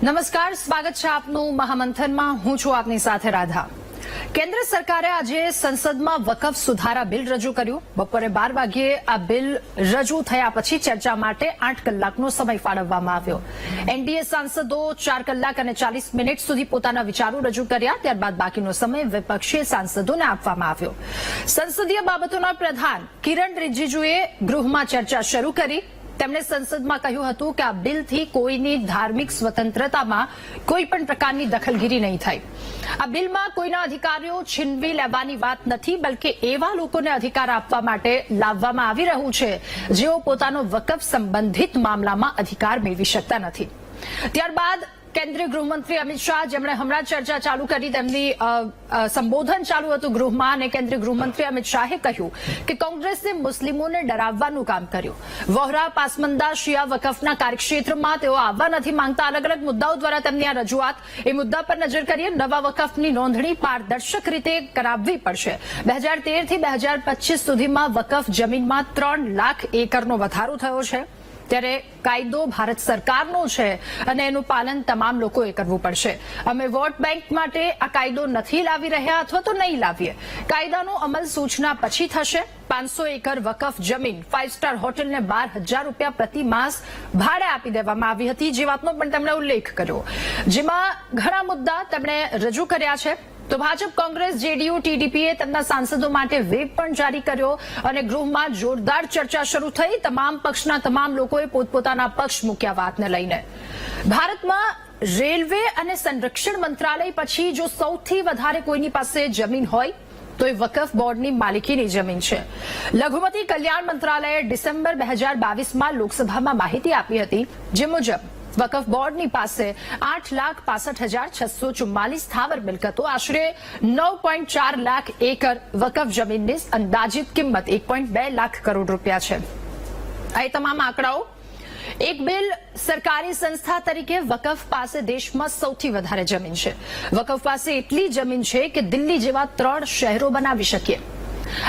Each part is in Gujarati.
નમસ્કાર, સ્વાગત છે આપનું મહામંથનમાં. હું છું આપની સાથે રાધા. કેન્દ્ર સરકારે આજે સંસદમાં વકફ સુધારા બિલ રજૂ કર્યું. બપોરે 12 વાગ્યે આ બિલ રજૂ થયા પછી ચર્ચા માટે 8 કલાકનો સમય ફાળવવામાં આવ્યો. એનડીએ સાંસદો 4 કલાક અને 40 મિનિટ સુધી પોતાના વિચારો રજૂ કર્યા. ત્યારબાદ બાકીનો સમય વિપક્ષી સાંસદોને આપવામાં આવ્યો. સંસદીય બાબતોના પ્રધાન કિરણ રિજિજુએ ગૃહમાં ચર્ચા શરૂ કરી. તેમણે સંસદમાં કહ્યું હતું કે આ બિલથી કોઈની ધાર્મિક સ્વતંત્રતામાં કોઈ પણ પ્રકારની દખલગીરી નહીં થાય. આ બિલમાં કોઈના અધિકારો છીનવી લેવાની વાત નથી, બલકે એવા લોકોને અધિકાર આપવા માટે લાવવામાં આવી રહ્યું છે જેઓ પોતાનો વકફ સંબંધિત મામલામાં અધિકાર મેળવી શકતા નથી. ત્યારબાદ કેન્દ્રીય ગૃહમંત્રી અમિત શાહ, જેમણે હમણાં ચર્ચા ચાલુ કરી, તેમની સંબોધન ચાલુ હતું ગૃહમાં, અને કેન્દ્રીય ગૃહમંત્રી અમિત શાહે કહ્યું કે કોંગ્રેસે મુસ્લિમોને ડરાવવાનું કામ કર્યું. વહોરા પાસમંદા શિયા વકફના કાર્યક્ષેત્રમાં તેઓ આવવા નથી માંગતા. અલગ અલગ મુદ્દાઓ દ્વારા તેમની આ રજૂઆત. એ મુદ્દા પર નજર કરીએ. નવા વકફની નોંધણી પારદર્શક રીતે કરાવવી પડશે. 2013 થી 2025 સુધીમાં વકફ જમીનમાં 3 લાખ એકરનો વધારો થયો છે. ત્યારે કાયદો ભારત સરકારનો છે અને એનું પાલન તમામ લોકોએ કરવું પડશે. અમે વોટ બેંક માટે આ કાયદો નથી લાવી રહ્યા અથવા તો નહીં લાવીએ. કાયદાનો અમલ સૂચના પછી થશે. 500 એકર વકફ જમીન 5 સ્ટાર હોટેલને 12,000 રૂપિયા પ્રતિ માસ ભાડે આપી દેવામાં આવી હતી, જે વાતનો પણ તેમણે ઉલ્લેખ કર્યો. જેમાં ઘણા મુદ્દા તેમણે રજૂ કર્યા છે. તો ભાજપ, કોંગ્રેસ, જેડીયુ, ટીડીપીએ તેમના સાંસદો માટે વ્હીપ પણ જારી કર્યો અને ગૃહમાં જોરદાર ચર્ચા શરૂ થઈ. તમામ પક્ષના તમામ લોકોએ પોતપોતાના પક્ષ મૂક્યા વાતને લઈને. ભારતમાં રેલવે અને સંરક્ષણ મંત્રાલય પછી જો સૌથી વધારે કોઈની પાસે જમીન હોય તો એ વકફ બોર્ડની માલિકીની જમીન છે. લઘુમતી કલ્યાણ મંત્રાલયે ડિસેમ્બર 2022માં લોકસભામાં માહિતી આપી હતી, જે મુજબ વકફ બોર્ડની પાસે 8,65,644 સ્થાવર મિલકતો, આશરે 9.4 લાખ એકર વકફ જમીનની અંદાજિત કિંમત 1.2 લાખ કરોડ રૂપિયા છે. આ તમામ આંકડાઓ. એક બિલ સરકારી સંસ્થા તરીકે વકફ પાસે દેશમાં સૌથી વધારે જમીન છે. વકફ પાસે એટલી જમીન છે કે દિલ્હી જેવા 3 શહેરો બનાવી શકીએ.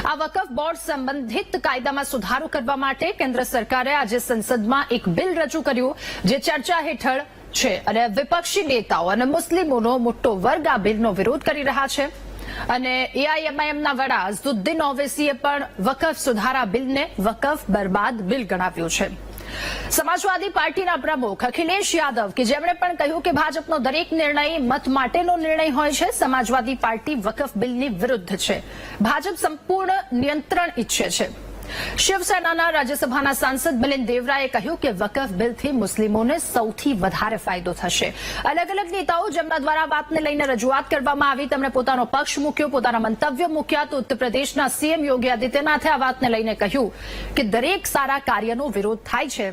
આ વકફ બોર્ડ સંબંધિત કાયદામાં સુધારો કરવા માટે કેન્દ્ર સરકારે આજે સંસદમાં એક બિલ રજૂ કર્યું, જે ચર્ચા હેઠળ છે. અને વિપક્ષી નેતાઓ અને મુસ્લિમોનો મોટો વર્ગ આ બિલનો વિરોધ કરી રહ્યા છે. અને એઆઈએમઆઈએમના વડા અઝદુદ્દીન ઓવૈસીએ પણ વકફ સુધારા બિલને વકફ બરબાદ બિલ ગણાવ્યું છે. સમાજવાદી પાર્ટીના પ્રમુખ અખિલેશ યાદવ, કે જેમણે પણ કહ્યું કે ભાજપનો દરેક નિર્ણય મત માટેનો નિર્ણય હોય છે. સમાજવાદી પાર્ટી વકફ બિલની વિરુદ્ધ છે. ભાજપ સંપૂર્ણ નિયંત્રણ ઈચ્છે છે. શિવસેનાના રાજ્યસભાના સાંસદ મિલિંદ દેવરાએ કહ્યું કે વકફ બિલથી મુસ્લિમોને સૌથી વધારે ફાયદો થશે. અલગ અલગ નેતાઓ જેમના દ્વારા વાતને લઈને રજૂઆત કરવામાં આવી, તેમણે પોતાનો પક્ષ મૂક્યો, પોતાના મંતવ્યો મૂક્યા. તો ઉત્તર પ્રદેશના સીએમ યોગી આદિત્યનાથે આ વાતને લઈને કહ્યું કે દરેક સારા કાર્યનો વિરોધ થાય છે.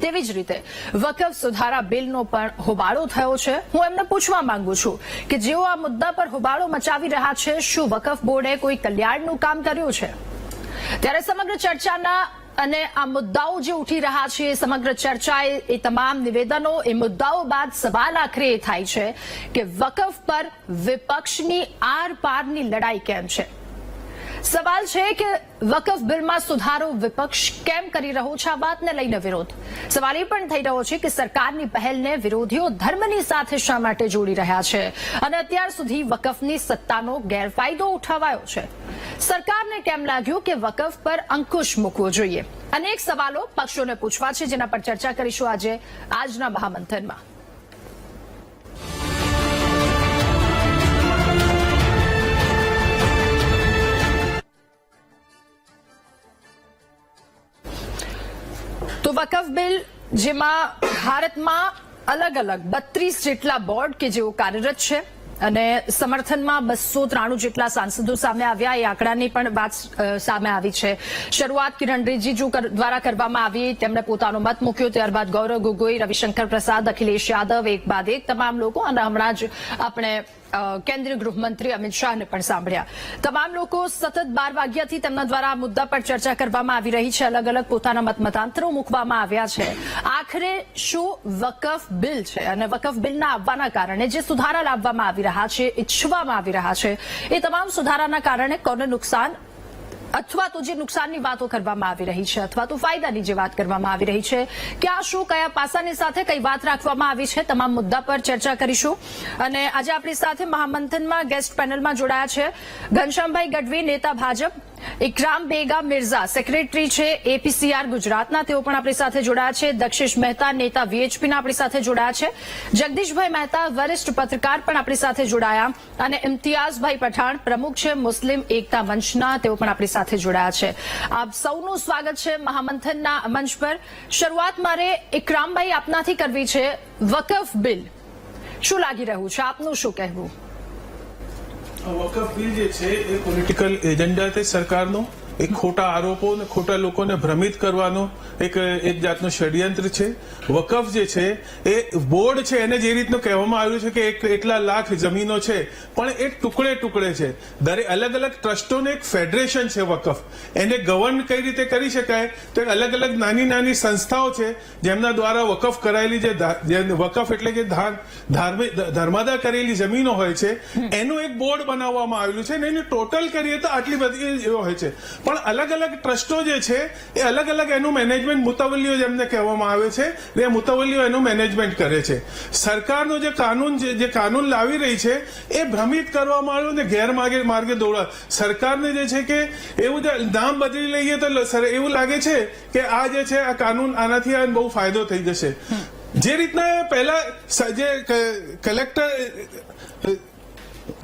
તેવી જ રીતે વકફ સુધારા બિલનો પણ હોબાળો થયો છે. હું એમને પૂછવા માંગુ છું કે જેઓ આ મુદ્દા પર હોબાળો મચાવી રહ્યા છે, શું વકફ બોર્ડે કોઈ કલ્યાણનું કામ કર્યું છે? ત્યારે સમગ્ર ચર્ચાના અને આ મુદ્દાઓ જે ઉઠી રહ્યા છે, સમગ્ર ચર્ચા, એ તમામ નિવેદનો, એ મુદ્દાઓ બાદ સવાલ આખરે એ થાય છે કે વકફ પર વિપક્ષની આર પારની લડાઈ કેમ છે? સવાલ છે કે વકફ બિલમાં સુધારો વિપક્ષ કેમ કરી રહ્યો છે? આ વાતને લઈને વિરોધ. સવાલ એ પણ થઈ રહ્યો છે કે સરકારની પહેલને વિરોધીઓ ધર્મની સાથે શા માટે જોડી રહ્યા છે અને અત્યાર સુધી વકફની સત્તાનો ગેરફાયદો ઉઠાવાયો છે. સરકારને કેમ લાગ્યું કે વકફ પર અંકુશ મૂકવો જોઈએ? અનેક સવાલો પક્ષોને પૂછવા છે, જેના પર ચર્ચા કરીશું આજે આજના મહામંથનમાં. તો વકફ બિલ, જેમાં ભારતમાં અલગ અલગ 32 જેટલા બોર્ડ કે જેઓ કાર્યરત છે અને સમર્થનમાં 293 જેટલા સાંસદો સામે આવ્યા, એ આંકડાની પણ વાત સામે આવી છે. શરૂઆત કિરણ રિજિજુ દ્વારા કરવામાં આવી. તેમણે પોતાનો મત મૂક્યો. ત્યારબાદ ગૌરવ ગોગોઈ, રવિશંકર પ્રસાદ, અખિલેશ યાદવ, એક બાદ એક તમામ લોકો, અને હમણાં જ આપણે કેન્દ્રીય ગૃહમંત્રી અમિત શાહને પણ સાંભળ્યા. તમામ લોકો સતત 12 વાગ્યાથી તેમના દ્વારા આ મુદ્દા પર ચર્ચા કરવામાં આવી રહી છે. અલગ અલગ પોતાના મતાંતરો મૂકવામાં આવ્યા છે. આખરે શું વકફ બિલ છે અને વકફ બિલના આવવાના કારણે જે સુધારા લાવવામાં આવી રહ્યા છે, ઈચ્છવામાં આવી રહ્યા છે, એ તમામ સુધારાના કારણે કોને નુકસાન અથવા તો જે નુકસાનની વાતો કરવામાં આવી રહી છે અથવા તો ફાયદાની જે વાત કરવામાં આવી રહી છે ક્યાં શું કયા પાસાની સાથે કઈ વાત રાખવામાં આવી છે તમામ મુદ્દા પર ચર્ચા કરીશું અને આજે આપણી સાથે મહામંથનમાં ગેસ્ટ પેનલમાં જોડાયા છે ઘનશ્યામભાઈ ગઢવી નેતા ભાજપ, ઇકરામ બેગા મિર્ઝા સેક્રેટરી છે એપીસીઆર ગુજરાતના, તેઓ પણ આપણી સાથે જોડાયા છે, દક્ષિશ મહેતા નેતા વીએચપીના આપણી સાથે જોડાયા છે, જગદીશભાઈ મહેતા વરિષ્ઠ પત્રકાર પણ આપણી સાથે જોડાયા અને ઇમ્તિયાઝભાઈ પઠાણ પ્રમુખ છે મુસ્લિમ એકતા મંચના, તેઓ પણ આપણી સાથે જોડાયા છે. આપ સૌનું સ્વાગત છે મહામંથનના મંચ પર. શરૂઆત મારે ઇકરામભાઈ આપનાથી કરવી છે. વકફ બિલ શું લાગી રહ્યું છે, આપનું શું કહેવું? વકફ બિલ જે છે એ પોલિટિકલ એજન્ડા છે સરકારનો, એક ખોટા આરોપો અને ખોટા લોકોને ભ્રમિત કરવાનો એક જાતનું ષડયંત્ર છે. વકફ જે છે એ બોર્ડ છે એને જે રીતનું કહેવામાં આવ્યું છે કે એટલા લાખ જમીનો છે પણ એ ટુકડે ટુકડે છે. દરેક અલગ અલગ ટ્રસ્ટોને એક ફેડરેશન છે વકફ, એને ગવર્ન કઈ રીતે કરી શકાય તો અલગ અલગ નાની નાની સંસ્થાઓ છે જેમના દ્વારા વકફ કરાયેલી જે વકફ એટલે કે ધર્માદા કરેલી જમીનો હોય છે એનું એક બોર્ડ બનાવવામાં આવેલું છે અને એનું ટોટલ કરીએ તો આટલી બધી હોય છે. પણ અલગ અલગ ટ્રસ્ટો જે છે એ અલગ અલગ એનું મેનેજમેન્ટ મુતવલ્લીઓ જેમને કહેવામાં આવે છે એ મુતવલ્લીઓ એનું મેનેજમેન્ટ કરે છે. સરકારનો જે કાનૂન લાવી રહી છે એ ભ્રમિત કરવામાં આવ્યું ને ગેરમાર્ગે દોડા. સરકારને જે છે કે એવું નામ બદલી લઈએ તો એવું લાગે છે કે આ જે છે આ કાનૂન આનાથી બહુ ફાયદો થઈ જશે. જે રીતના પહેલા જે કલેક્ટર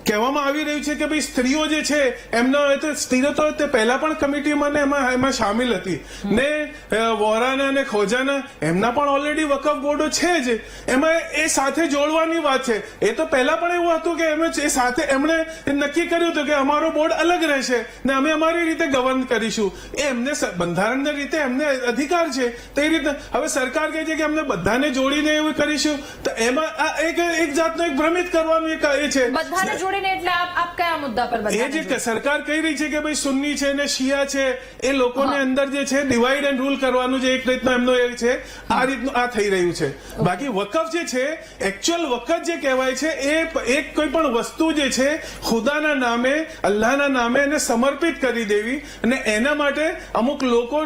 કહેવામાં આવી રહ્યું છે કે ભાઈ સ્ત્રીઓ જે છે એમનો સ્ત્રીઓ તો પહેલા પણ કમિટીમાં એમાં સામેલ હતી ને વોરાના અને ખોજાના એમના પણ ઓલરેડી વકફ બોર્ડો છે જ, એમાં એ સાથે જોડવાની વાત છે. એ તો પહેલા પણ એવું હતું કે એ સાથે એમણે નક્કી કર્યું હતું કે અમારો બોર્ડ અલગ રહેશે ને અમે અમારી રીતે ગવર્ન કરીશું. એ એમને બંધારણની રીતે એમને અધિકાર છે. તો એ રીતે હવે સરકાર કહે છે કે અમને બધાને જોડીને એવું કરીશું તો એમાં એક જાતનો એક ભ્રમિત કરવાનું એ છે. બધાને જોડીને એટલે આપ કયા મુદ્દા પર એ જે સરકાર કહી રહી છે કે ભાઈ સુન્ની છે ને શિયા છે એ લોકોને અંદર જે છે ડિવાઈડ એન્ડ રૂલ કરવાનું જે એક રીતનો એમનો એ છે આ રીતનું આ થઈ રહ્યું છે. બાકી વકફ જે છે એકચ્યુઅલ વકફ જે કહેવાય છે એ એક કોઈ પણ વસ્તુ જે છે ખુદાના નામે અલ્લાહના નામે એને સમર્પિત કરી દેવી અને એના માટે અમુક લોકો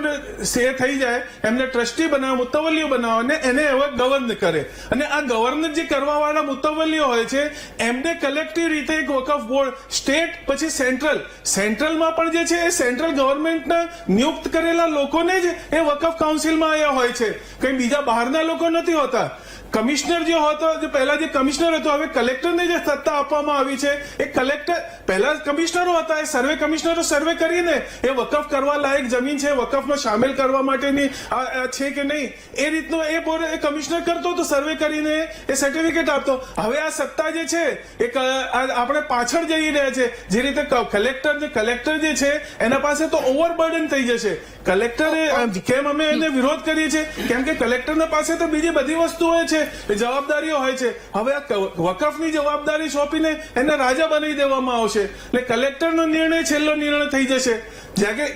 સે થઈ જાય એમને ટ્રસ્ટી બનાવે મુતવલ્લીઓ બનાવે અને એને એવા ગવર્ન કરે અને આ ગવર્નર જે કરવા વાળા મુતવલ્લીઓ હોય છે એમને કલેક્ટિવ રીતે વકફ બોર્ડ સ્ટેટ પછી સેન્ટ્રલમાં પણ જે છે એ સેન્ટ્રલ ગવર્મેન્ટના નિયુક્ત કરેલા લોકોને જ એ વકફ કાઉન્સિલમાં આવ્યા હોય છે, કઈ બીજા બહારના લોકો નથી હોતા. કમિશનર જે હતો જે પહેલા જે કમિશનર હતો હવે કલેક્ટરને જે સત્તા આપવામાં આવી છે એ કલેક્ટર પહેલા કમિશનરો હતા એ સર્વે કમિશનરો સર્વે કરીને એ વકફ કરવા લાયક જમીન છે વકફમાં સામેલ કરવા માટેની છે કે નહીં એ રીતનો એ બોર્ડ એ કમિશનર કરતો તો સર્વે કરીને એ સર્ટિફિકેટ આપતો. હવે આ સત્તા જે છે એ આપણે પાછળ જઈ રહ્યા છે. જે રીતે કલેક્ટર જે છે એના પાસે તો ઓવરબર્ડન થઈ જશે. કલેક્ટરે કેમ અમે એને વિરોધ કરીએ છીએ કેમ કે કલેક્ટરના પાસે તો બીજી બધી વસ્તુઓ છે, જવાબદારીઓ હોય છે. હવે આ વકફની જવાબદારી સોંપીને એને રાજા બનાવી દેવામાં આવશે એટલે કલેક્ટરનો નિર્ણય છેલ્લો નિર્ણય થઈ જશે.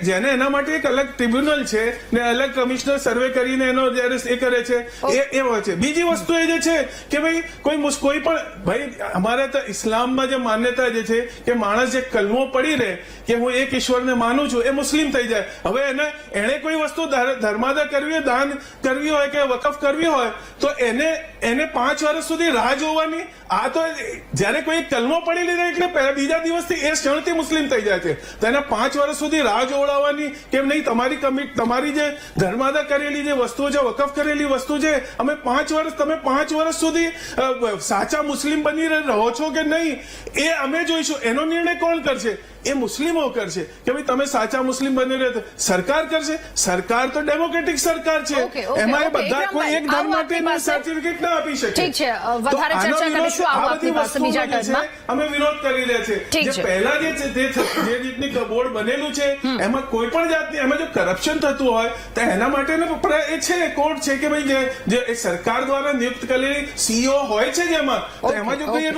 જેને એના માટે એક અલગ ટ્રિબ્યુનલ છે ને અલગ કમિશનર સર્વે કરીને એનો જયારે એ કરે છે એ હોય છે. બીજી વસ્તુ એ જે છે કે ભાઈ કોઈ પણ ભાઈ અમારે તો ઇસ્લામમાં જે માન્યતા જે છે કે માણસ જે કલમો પડી રહે કે હું એક ઈશ્વરને માનું છું એ મુસ્લિમ થઈ જાય. હવે એને કોઈ વસ્તુ ધર્માદા કરવી હોય દાન કરવી હોય કે વકફ કરવી હોય તો એને 5 વર્ષ સુધી રાહ જોવાની. આ તો જયારે કોઈ કલમો પડી લીધો એટલે બીજા દિવસથી એ ક્ષણથી મુસ્લિમ થઈ જાય છે તો એને 5 વર્ષ સુધી રાહ જોડાવાની કેમ નહીં? તમારી જે ધર્માદા કરેલી જે વસ્તુ છે વકફ કરેલી વસ્તુ છે અમે 5 વર્ષ સુધી સાચા મુસ્લિમ બની રહો છો કે નહીં એ અમે જોઈશું. એનો નિર્ણય કોણ કરશે? એ મુસ્લિમો કરશે કે ભાઈ તમે સાચા મુસ્લિમ બની રહે. સરકાર કરશે? સરકાર તો ડેમોક્રેટિક સરકાર છે, એમાં એ બધા કોઈ એક ધર્મ માટે સર્ટિફિકેટ ના આપી શકે. ઠીક છે, વધારે ચર્ચા કરીશું આપની પાસે બીજા ટર્નમાં. અમે વિરોધ કરી રહ્યા છે. જે પહેલા જે રીતની બોર્ડ બનેલું છે એમાં કોઈ પણ જાતની એમાં જો કરપ્શન થતું હોય તો એના માટે એ છે કોર્ટ છે કે ભાઈ જે સરકાર દ્વારા નિયુક્ત કરેલી સીઈઓ હોય છે જેમાં એમાં જો કોઈ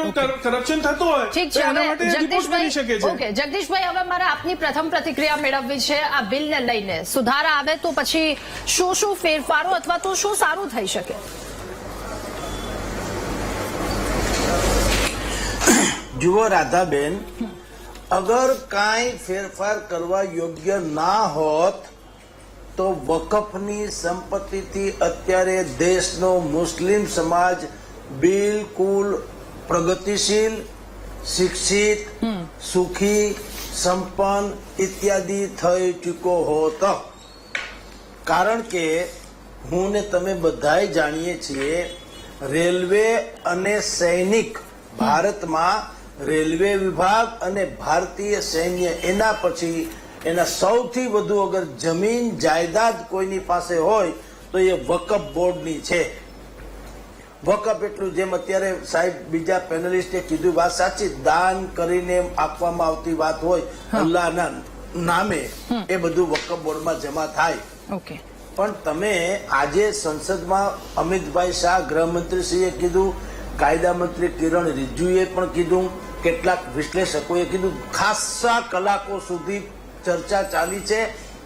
કરપ્શન થતું હોય તો એના માટે રિપોર્ટ કરી શકે છે. જગદીશભાઈ, હવે મારે આપની પ્રથમ પ્રતિક્રિયા મેળવવી છે આ બિલને લઈને. સુધારા આવે તો પછી શું ફેરફારો અથવા તો શું સારું થઈ શકે? જુઓ રાધાબેન, અગર કાંઈ ફેરફાર કરવા યોગ્ય ના હોત તો વકફની સંપત્તિથી અત્યારે દેશનો મુસ્લિમ સમાજ બિલકુલ પ્રગતિશીલ, શિક્ષિત, સુખી, સંપન્ન ઇત્યાદિ થઈ ચૂક્યો હોત. કારણ કે હું ને તમે બધાય જાણીએ છીએ રેલવે અને સૈનિક ભારતમાં રેલવે વિભાગ અને ભારતીય સૈન્ય એના પછી એના સૌથી વધુ અગર જમીન જાયદાદ કોઈની પાસે હોય તો એ વકફ બોર્ડની છે. વકફ એટલું જેમ અત્યારે સાહેબ બીજા પેનલિસ્ટે કીધું વાત સાચી, દાન કરીને આપવામાં આવતી વાત હોય અલ્લાહના નામે એ બધું વકફ બોર્ડમાં જમા થાય. ઓકે, પણ તમે આજે સંસદમાં અમિતભાઈ શાહ ગૃહમંત્રીશ્રીએ કીધું, કાયદા મંત્રી કિરણ રિજ્જુએ પણ કીધું, કેટલાક વિશ્લેષકોએ કીધું, ખાસ્સા કલાકો સુધી ચર્ચા ચાલી છે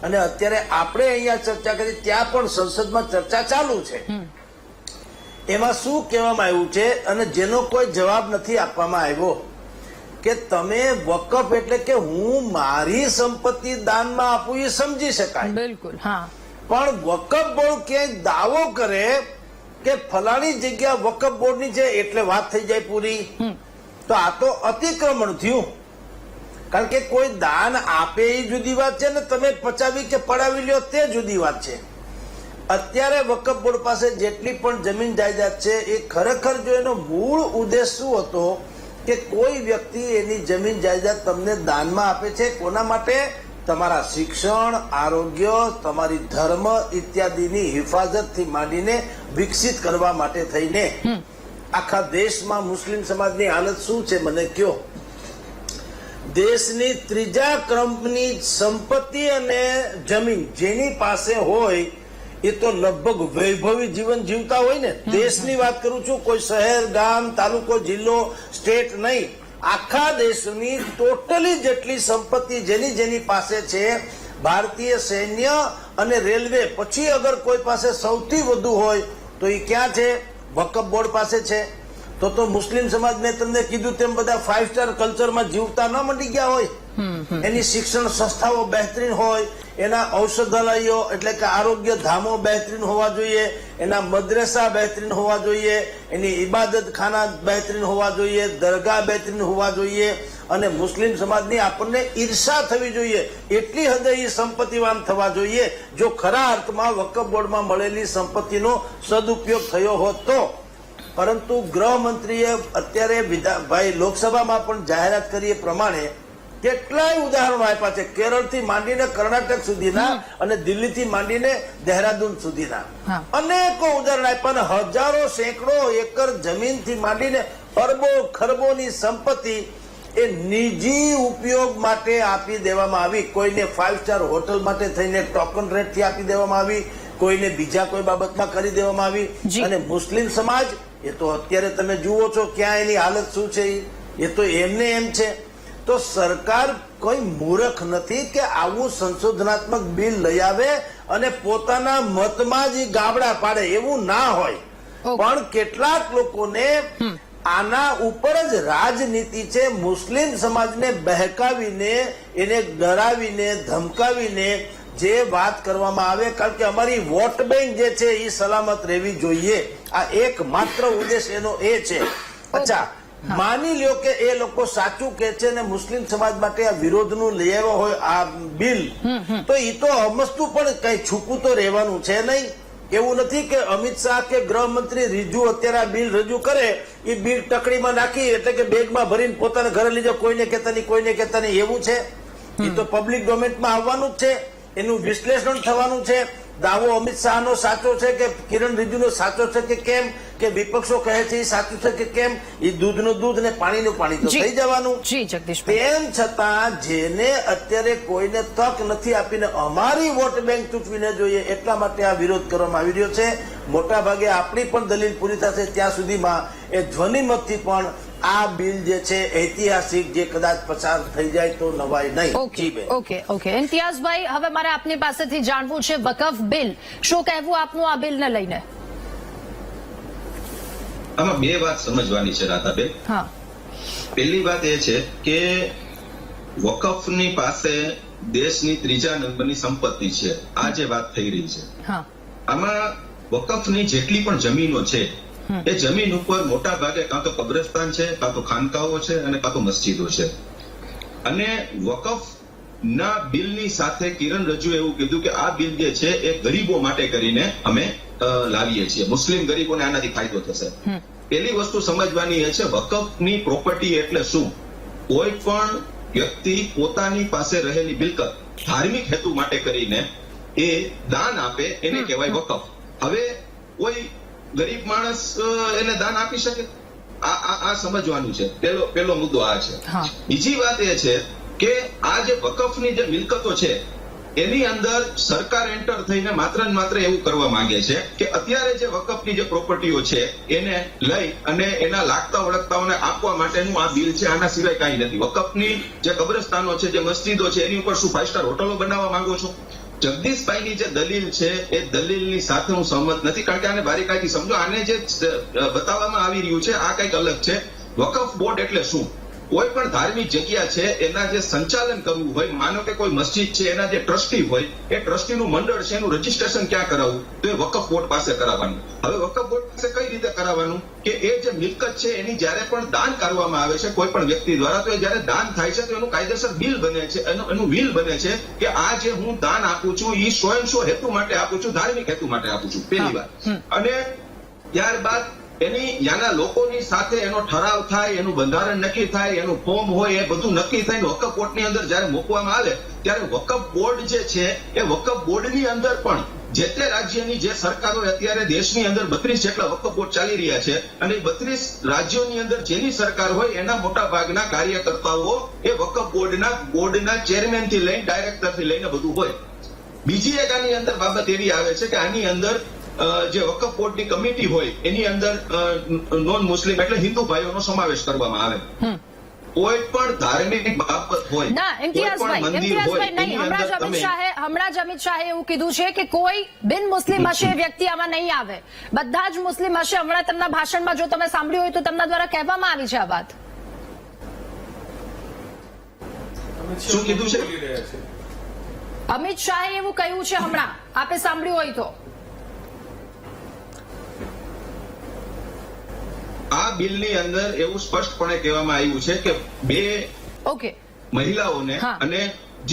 અને અત્યારે આપણે અહીંયા ચર્ચા કરી ત્યાં પણ સંસદમાં ચર્ચા ચાલુ છે. એમાં શું કહેવામાં આવ્યું છે અને જેનો કોઈ જવાબ નથી આપવામાં આવ્યો કે તમે વકફ એટલે કે હું મારી સંપત્તિ દાનમાં આપું એ સમજી શકાય, બિલકુલ, હા, પણ વકફ બોર્ડ ક્યાંય દાવો કરે કે ફલાણી જગ્યા વકફ બોર્ડની છે એટલે વાત થઈ જાય પૂરી, તો આ તો અતિક્રમણ થયું. કારણ કે કોઈ દાન આપે એ જુદી વાત છે ને તમે પચાવી કે પડાવી લ્યો તે જુદી વાત છે. અત્યારે વકફ બોર્ડ પાસે જેટલી પણ જમીન જાયદાદ છે એ ખરેખર જો એનો મૂળ ઉદ્દેશ શું હતો કે કોઈ વ્યક્તિ એની જમીન જાયદાદ તમને દાનમાં આપે છે કોના માટે? તમારા શિક્ષણ, આરોગ્ય, તમારી ધર્મ ઇત્યાદિની હિફાજતથી માંડીને વિકસિત કરવા માટે થઈને. આખા દેશમાં મુસ્લિમ સમાજની હાલત શું છે મને કયો? દેશની ત્રીજા ક્રમની સંપત્તિ અને જમીન જેની પાસે હોય એ તો લગભગ વૈભવી જીવન જીવતા હોય ને. દેશની વાત કરું છું, કોઈ શહેર, ગામ, તાલુકો, જિલ્લો, સ્ટેટ નહીં, આખા દેશની ટોટલી જેટલી સંપત્તિ જેની પાસે છે, ભારતીય સૈન્ય અને રેલવે પછી અગર કોઈ પાસે સૌથી વધુ હોય તો એ ક્યાં છે? વકફ બોર્ડ પાસે છે. તો મુસ્લિમ સમાજ મેં તમને કીધું તેમ બધા 5 સ્ટાર કલ્ચરમાં જીવતા ન મંડી ગયા હોય. એની શિક્ષણ સંસ્થાઓ બહેતરીન હોય, એના ઔષધાલયો એટલે કે આરોગ્ય ધામો બહેતરીન હોવા જોઈએ, એના મદ્રેસા બહેતરીન હોવા જોઈએ, એની ઇબાદત ખાના બહેતરીન હોવા જોઈએ, દરગાહ બહેતરીન હોવા જોઈએ અને મુસ્લિમ સમાજની આપણને ઈર્ષા થવી જોઈએ એટલી હદે એ સંપત્તિવાન થવા જોઈએ જો ખરા અર્થમાં વકફ બોર્ડમાં મળેલી સંપત્તિનો સદુપયોગ થયો હોત તો. પરંતુ ગૃહમંત્રીએ અત્યારે ભાઈ લોકસભામાં પણ જાહેરાત કરી એ પ્રમાણે કેટલાય ઉદાહરણો આપ્યા છે, કેરળથી માંડીને કર્ણાટક સુધીના અને દિલ્હીથી માંડીને દહેરાદૂન સુધીના અનેકો ઉદાહરણ આપ્યા. હજારો સેંકડો એકર જમીનથી માંડીને અરબો ખરબોની સંપત્તિ એ નિજી ઉપયોગ માટે આપી દેવામાં આવી. કોઈને 5 સ્ટાર હોટલ માટે થઈને ટોકન રેટથી આપી દેવામાં આવી, કોઈને બીજા કોઈ બાબતમાં કરી દેવામાં આવી. અને મુસ્લિમ સમાજ એ તો અત્યારે તમે જુઓ છો ક્યાં એની હાલત શું છે, એ તો એમને એમ છે. તો સરકાર કોઈ મૂર્ખ નથી કે આવું સંશોધનાત્મક બિલ લઈ આવે અને પોતાના મતમાં જ ગાબડા પાડે, એવું ના હોય. પણ કેટલાક લોકોને આના ઉપર જ રાજનીતિ છે. મુસ્લિમ સમાજને બહેકાવીને, એને ડરાવીને, ધમકાવીને જે વાત કરવામાં આવે, કારણ કે અમારી વોટ બેંક જે છે એ સલામત રહેવી જોઈએ. આ એકમાત્ર ઉદ્દેશ એનો એ છે. અચ્છા, માની લ્યો કે એ લોકો સાચું કે છે ને મુસ્લિમ સમાજ માટે આ વિરોધનું લઈ આવ્યો હોય આ બિલ, તો એ તો અમસ્તું પણ કઈ છૂપું તો રહેવાનું છે નહીં. એવું નથી કે અમિત શાહ કે ગૃહમંત્રી રિજ્જુ અત્યારે આ બિલ રજૂ કરે એ બિલ ટકડીમાં નાખી એટલે કે બેગમાં ભરીને પોતાના ઘરે લઈ જાઓ, કોઈને કહેતા નહીં, એવું છે? એ તો પબ્લિક ડોમેન્ટમાં આવવાનું જ છે, એનું વિશ્લેષણ થવાનું છે. દાવો અમિત શાહનો સાચો છે કે કિરણ રિજ્જુનો સાચો છે કે કેમ, કે વિપક્ષો કહે છે એ સાચું છે કે કેમ, એ દૂધનું દૂધ ને પાણીનું પાણી તો થઈ જવાનું. તેમ છતાં જેને અત્યારે કોઈને તક નથી આપીને અમારી વોટ બેંક ચૂંટવીને જોઈએ એટલા માટે આ વિરોધ કરવામાં આવી રહ્યો છે. મોટા ભાગે આપણી પણ દલીલ પૂરી થશે ત્યાં સુધીમાં એ ધ્વનિમતથી પણ આ બિલ જે છે ઐતિહાસિક જે કદાચ પસાર થઈ જાય તો નવાઈ નહીં. ઓકે ઇમ્તિયાઝભાઈ, હવે મારે આપની પાસેથી જાણવું છે વકફ બિલ, શું કહેવું આપનું આ બિલને લઈને? આમાં બે વાત સમજવાની છે રાધાબેન. પહેલી વાત એ છે કે વકફની પાસે દેશની ત્રીજા નંબરની સંપત્તિ છે. આ જે વાત થઈ રહી છે હા, આમાં વકફની જેટલી પણ જમીનો છે એ જમીન ઉપર મોટા ભાગે કાં તો કબ્રસ્તાન છે, કાં તો ખાનકાઓ છે અને કાં તો મસ્જિદો છે. અને વકફના બિલની સાથે કિરણ રજૂએ એવું કીધું કે આ બિલ જે છે એ ગરીબો માટે કરીને અમે લાવીએ છીએ, મુસ્લિમ ગરીબોને આનાથી ફાયદો થશે. પેલી વસ્તુ સમજવાની એ છે વકફની પ્રોપર્ટી એટલે શું. કોઈ પણ વ્યક્તિ પોતાની પાસે રહેલી મિલકત ધાર્મિક હેતુ માટે કરીને એ દાન આપે એને કહેવાય વકફ. હવે કોઈ ગરીબ માણસ એને દાન આપી શકે? આ સમજવાનું છે. પેલો મુદ્દો આ છે. બીજી વાત એ છે કે આ જે વકફની જે મિલકતો છે એની અંદર સરકાર એન્ટર થઈને માત્ર ને માત્ર એવું કરવા માંગે છે કે અત્યારે જે વકફની જે પ્રોપર્ટીઓ છે એને લઈ અને એના લાગતા વળગતાઓને આપવા માટેનું આ બિલ છે, આના સિવાય કાંઈ નથી. વકફની જે કબ્રસ્તાનો છે, જે મસ્જિદો છે, એની ઉપર શું 5 સ્ટાર હોટલો બનાવવા માંગો છો? જગદીશભાઈની જે દલીલ છે એ દલીલની સાથે હું સહમત નથી, કારણ કે આને બારીકાઈથી સમજો. આને જે બતાવવામાં આવી રહ્યું છે આ કંઈક અલગ છે. વકફ બોર્ડ એટલે શું? કોઈ પણ ધાર્મિક જગ્યા છે એના જે સંચાલન કરવું હોય, માનો કે કોઈ મસ્જિદ છે એના જે ટ્રસ્ટી હોય એ ટ્રસ્ટીનું મંડળ છે એનું રજીસ્ટ્રેશન ક્યાં કરાવવું? તો એ વકફ બોર્ડ પાસે કરાવવાનું. હવે વકફ બોર્ડ પાસે કઈ રીતે કરાવવાનું કે એ જે મિલકત છે એની જયારે પણ દાન કરવામાં આવે છે કોઈ પણ વ્યક્તિ દ્વારા, તો એ જયારે દાન થાય છે તો એનું કાયદેસર બિલ બને છે, એનું વિલ બને છે કે આ જે હું દાન આપું છું એ સ્વયંસ્વ હેતુ માટે આપું છું, ધાર્મિક હેતુ માટે આપું છું. પહેલી વાત. અને ત્યારબાદ એની યાના લોકોની સાથે એનો ઠરાવ થાય, એનું બંધારણ નક્કી થાય, એનું ફોર્મ હોય, એ બધું નક્કી થઈને વકફ બોર્ડની અંદર જયારે મૂકવામાં આવે ત્યારે વકફ બોર્ડ જે છે એ વકફ બોર્ડની અંદર પણ જે તે રાજ્યની જે સરકારો અત્યારે દેશની અંદર 32 જેટલા વકફ બોર્ડ ચાલી રહ્યા છે અને 32 રાજ્યોની અંદર જેની સરકાર હોય એના મોટા ભાગના કાર્યકર્તાઓ એ વકફ બોર્ડના ચેરમેન થી લઈને ડાયરેક્ટર થી લઈને બધું હોય. બીજી એક આની અંદર બાબત એવી આવે છે કે આની અંદર જે વકફ બોર્ડની કમિટી હોય એની અંદર નોન મુસ્લિમ એટલે હિન્દુ ભાઈઓનો સમાવેશ કરવામાં આવે. કોઈ પણ ધાર્મિક બાબત હોય, ના, ઇમ્તિયાઝભાઈ નહીં. હમણાં જ અમિત શાહે એવું કીધું છે કે કોઈ બિન મુસ્લિમ હશે એ વ્યક્તિ આમાં નહીં આવે, બધા જ મુસ્લિમ હશે. હમણાં તેમના ભાષણમાં જો તમે સાંભળ્યું હોય તો તેમના દ્વારા કહેવામાં આવી છે આ વાત. શું કીધું છે? અમિત શાહે એવું કહ્યું છે હમણાં, આપે સાંભળ્યું હોય તો. આ બિલની અંદર એવું સ્પષ્ટપણે કહેવામાં આવ્યું છે કે બે મહિલાઓને અને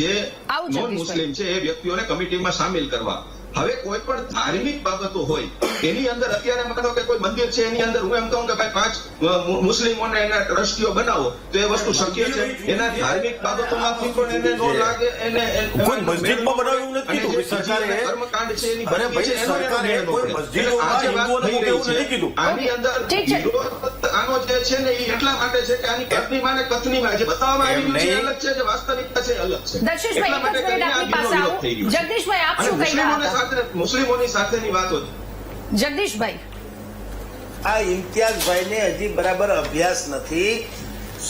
જે નોન મુસ્લિમ છે એ વ્યક્તિઓને કમિટીમાં સામેલ કરવા. હવે કોઈ પણ ધાર્મિક બાબતો હોય એની અંદર અત્યારે માનો કે કોઈ મંદિર છે એની અંદર હું એમ કહું કે ભાઈ 5 મુસ્લિમોને એના ટ્રસ્ટીઓ બનાવો તો એ વસ્તુ શક્ય છે. એના ધાર્મિક બાબતોમાંથી પણ એને નો લાગે, એને કોઈ મસ્જિદમાં બનાવ્યું નથી કીધું સરકારે. કર્મકાંડ છે એની અરે ભાઈ, સરકારે કોઈ મસ્જિદોમાં હિન્દુઓને એવું નથી કીધું. આની અંદર આનો જે છે ને એ એટલા માટે છે કે આની કથનીમાં ને કથનીમાં જે બતાવવામાં આવી રહ્યું છે અલગ છે, જે વાસ્તવિકતા છે અલગ છે. જગદીશભાઈ, આપ શું કહી રહ્યા હતા? મુસ્લિમોની સાથેની વાતો. જગદીશભાઈ, આ ઇમ્તિયાઝભાઈને હજી બરાબર અભ્યાસ નથી.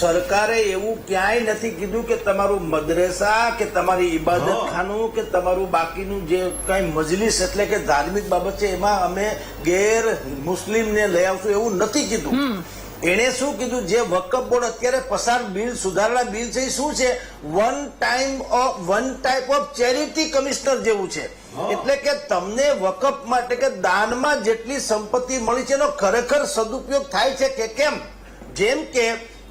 સરકારે એવું ક્યાંય નથી કીધું કે તમારું મદ્રેસા કે તમારી ઇબાદત ખાનું કે તમારું બાકીનું જે કઈ મજલિસ એટલે કે ધાર્મિક બાબત છે એમાં અમે ગેર મુસ્લિમને લઈ આવશું, એવું નથી કીધું. એને શું કીધું, જે વકફ બોર્ડ અત્યારે પસાર બિલ, સુધારણા બિલ છે એ શું છે, one type of charity commissioner જેવું છે. એટલે કે તમને વકફ માટે કે દાનમાં જેટલી સંપત્તિ મળી છે એનો ખરેખર સદુપયોગ થાય છે કે કેમ. જેમ કે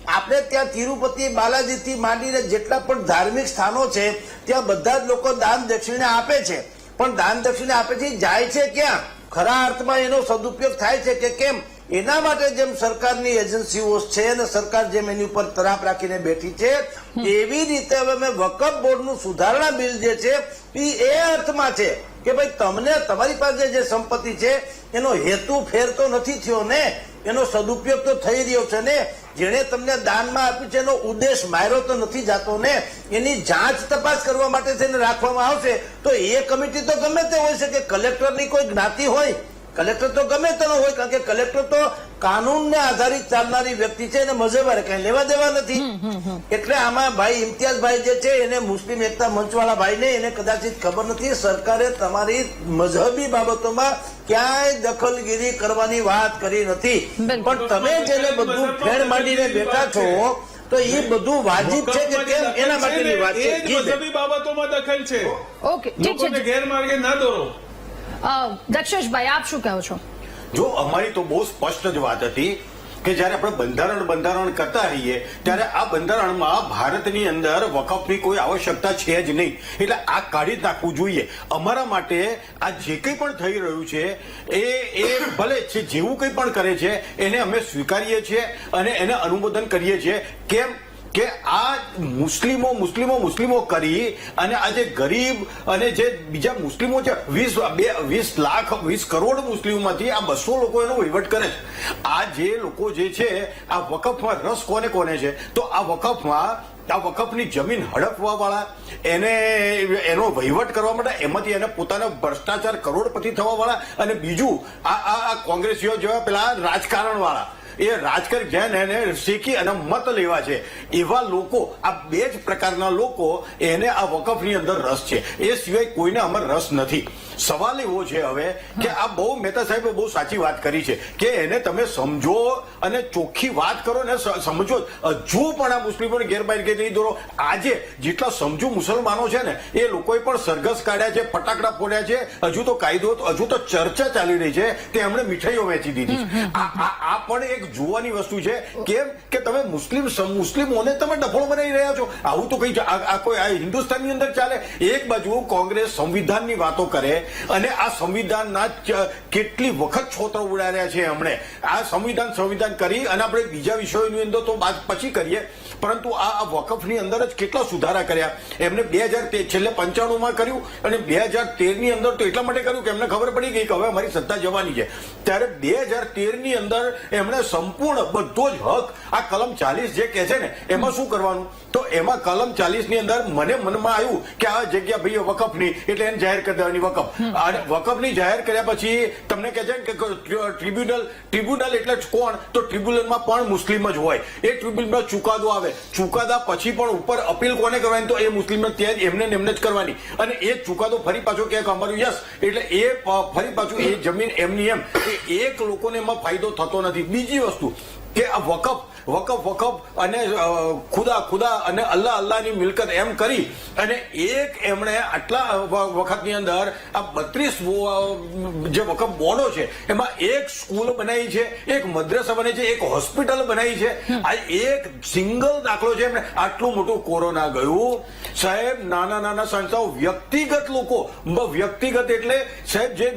આપણે ત્યાં તિરુપતિ બાલાજીથી માંડીને જેટલા પણ ધાર્મિક સ્થાનો છે ત્યાં બધા જ લોકો દાન દક્ષિણા આપે છે, પણ દાન દક્ષિણા આપે છે જાય છે ક્યાં, ખરા અર્થમાં એનો સદુપયોગ થાય છે કે કેમ. એના માટે જેમ સરકારની એજન્સીઓ છે અને સરકાર જેમ એની ઉપર તરાપ રાખીને બેઠી છે એવી રીતે હવે મેં વકફ બોર્ડનું સુધારણા બિલ જે છે એ અર્થમાં છે કે ભાઈ તમને તમારી પાસે જે સંપત્તિ છે એનો હેતુ ફેર તો નથી થયો ને, એનો સદુપયોગ તો થઈ રહ્યો છે ને, જેને તમને દાનમાં આપ્યું છે એનો ઉદ્દેશ માર્યો તો નથી જાતો ને. એની જાંચ તપાસ કરવા માટે થઈને રાખવામાં આવશે. તો એ કમિટી તો ગમે તે હોય શકે, કલેક્ટરની કોઈ જ્ઞાતિ હોય, કલેક્ટર તો ગમે તેનો હોય, કારણ કે કલેક્ટર તો કાનૂનને આધારિત ચાલનારી વ્યક્તિ છે અને મજેબારે કઈ લેવા દેવા નથી. એટલે આમાં ભાઈ ઇમ્તિયાઝભાઈ જે છે એને મુસ્લિમ એકતા મંચવાળા ભાઈને એને કદાચિત ખબર નથી. સરકારે તમારી મઝહબી બાબતોમાં ક્યાંય દખલગીરી કરવાની વાત કરી નથી, પણ તમે જેને બધું ફેણ માંડીને બેઠા છો તો એ બધું વાજિબ છે કે કેમ એના માટેની વાત એ જ છે. મذહબી બાબતોમાં દખલ છે. ઓકે ઠીક લોકોને છે ગેરમાર્ગે ના દોરો. દક્ષેશભાઈ આપ શું કહો છો? જો અમારી તો બહુ સ્પષ્ટ જ વાત હતી કે જયારે આપણે બંધારણ કરતા રહીએ ત્યારે આ બંધારણમાં ભારતની અંદર વકફની કોઈ આવશ્યકતા છે જ નહીં, એટલે આ કાઢી જ નાખવું જોઈએ. અમારા માટે આ જે કંઈ પણ થઈ રહ્યું છે એ ભલે છે જેવું કંઈ પણ કરે છે એને અમે સ્વીકારીએ છીએ અને એને અનુમોદન કરીએ છીએ. કેમ કે આ મુસ્લિમો કરી અને આ જે ગરીબ અને જે બીજા મુસ્લિમો છે 20 કરોડ મુસ્લિમોમાંથી આ 200 લોકો એનો વહીવટ કરે છે. આ જે લોકો જે છે આ વકફમાં રસ કોને છે તો આ વકફની જમીન હડપવા વાળા, એનો વહીવટ કરવા માટે, એમાંથી એને પોતાના ભ્રષ્ટાચાર કરોડપતિ થવા વાળા, અને બીજું આ કોંગ્રેસીઓ જેવા પેલા રાજકારણ વાળા, એ રાજકારણ જેને એને શીખી અને મત લેવા છે એવા લોકો, આ બે જ પ્રકારના લોકો એને આ વકફની અંદર રસ છે. એ સિવાય કોઈને અમારે રસ નથી. સવાલ એવો છે હવે કે આ બહુ મહેતા સાહેબે બહુ સાચી વાત કરી છે કે એને તમે સમજો અને ચોખ્ખી વાત કરો ને સમજો. હજુ પણ આ મુસ્લિમોને ગેરમાર્ગે નહીં દોરો. આજે જેટલા સમજુ મુસલમાનો છે ને એ લોકોએ પણ સરઘસ કાઢ્યા છે, ફટાકડા ફોડ્યા છે. હજુ તો ચર્ચા ચાલી રહી છે તે એમણે મીઠાઈઓ વેચી દીધી. આ પણ એક જોવાની વસ્તુ છે. કેમ કે તમે મુસ્લિમોને તમે ડફોળ બનાવી રહ્યા છો. આવું તો કઈ આ હિન્દુસ્તાનની અંદર ચાલે? એક બાજુ કોંગ્રેસ સંવિધાનની વાતો કરે અને આ સંવિધાનના કેટલી વખત છોતરા ઉડાડ્યા છે એમણે. આ સંવિધાન કરી અને આપણે બીજા વિષયોની અંદર તો વાત પછી કરીએ, પરંતુ આ વકફની અંદર જ કેટલા સુધારા કર્યા એમને. 1995 કર્યું અને 2013ની અંદર તો એટલા માટે કર્યું કે એમને ખબર પડી ગઈ કે હવે અમારી સત્તા જવાની છે. ત્યારે 2013ની અંદર એમણે સંપૂર્ણ બધો જ હક, આ કલમ 40 જે કહે છે ને એમાં શું કરવાનું, તો એમાં કલમ 40ની અંદર મનમાં આવ્યું કે આ જગ્યા ભાઈ વકફની, એટલે એને જાહેર કરી દેવાની વકફ. અને વકફની જાહેર કર્યા પછી તમને કહે છે કે ટ્રિબ્યુનલ એટલે કોણ, તો ટ્રિબ્યુનલમાં પણ મુસ્લિમ જ હોય. એ ટ્રિબ્યુનલમાં ચુકાદો આવે, ચુકાદા પછી પણ ઉપર અપીલ કોને કરવાની, તો એ મુસ્લિમને ત્યાં જ એમને જ કરવાની. અને એ ચુકાદો ફરી પાછો ક્યાંક અમારું યસ, એટલે એ ફરી પાછું એ જમીન એમની એમ એક લોકોને એમાં ફાયદો થતો નથી. બીજી વસ્તુ કે આ વકફ અને ખુદા અને અલ્લાહની મિલકત એમ કરી અને એક એમણે આટલા વખતની અંદર આ 32 જે વકફ બોર્ડો છે એમાં એક સ્કૂલ બનાવી છે, એક મદ્રસા બનાવી છે, એક હોસ્પિટલ બનાવી છે. આ એક સિંગલ દાખલો છે. એમણે આટલું મોટું કોરોના ગયું સાહેબ, નાના સંસ્થાઓ, વ્યક્તિગત લોકો, વ્યક્તિગત એટલે સાહેબ જે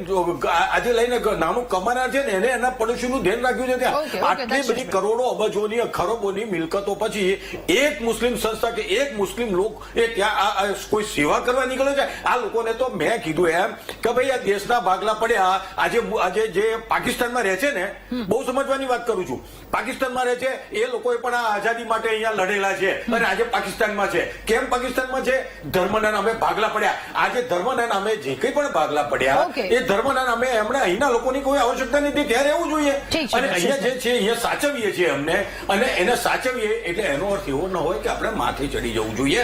આજે લઈને નાનું કમાનાર છે ને એને એના પડોશીનું ધ્યાન રાખ્યું છે. ત્યાં આટલી બધી કરોડો અબજોની ખરબોની મિલકતો પછી એક મુસ્લિમ સંસ્થા કે એક મુસ્લિમ લોક એ ત્યાં કોઈ સેવા કરવા નીકળે છે. આ લોકોને તો મેં કીધું એમ કે ભાઈ આ દેશના ભાગલા પડ્યા. આજે જે પાકિસ્તાનમાં રહે છે ને, બહુ સમજવાની વાત કરું છું, પાકિસ્તાનમાં રહે છે એ લોકોએ પણ આ આઝાદી માટે અહીંયા લડેલા છે અને આજે પાકિસ્તાનમાં છે. કેમ પાકિસ્તાનમાં છે? ધર્મના નામે ભાગલા પડ્યા. આજે ધર્મના નામે જે કંઈ પણ ભાગલા પડ્યા એ ધર્મના નામે એમણે અહીંના લોકોની કોઈ આવશ્યકતા નથી, ત્યાં રહેવું જોઈએ. અને અહીંયા જે છે અહીંયા સાચવીએ છીએ અમને, અને એને સાચવીએ એટલે એનો અર્થ એવો ન હોય કે આપણે માથે ચડી જવું જોઈએ.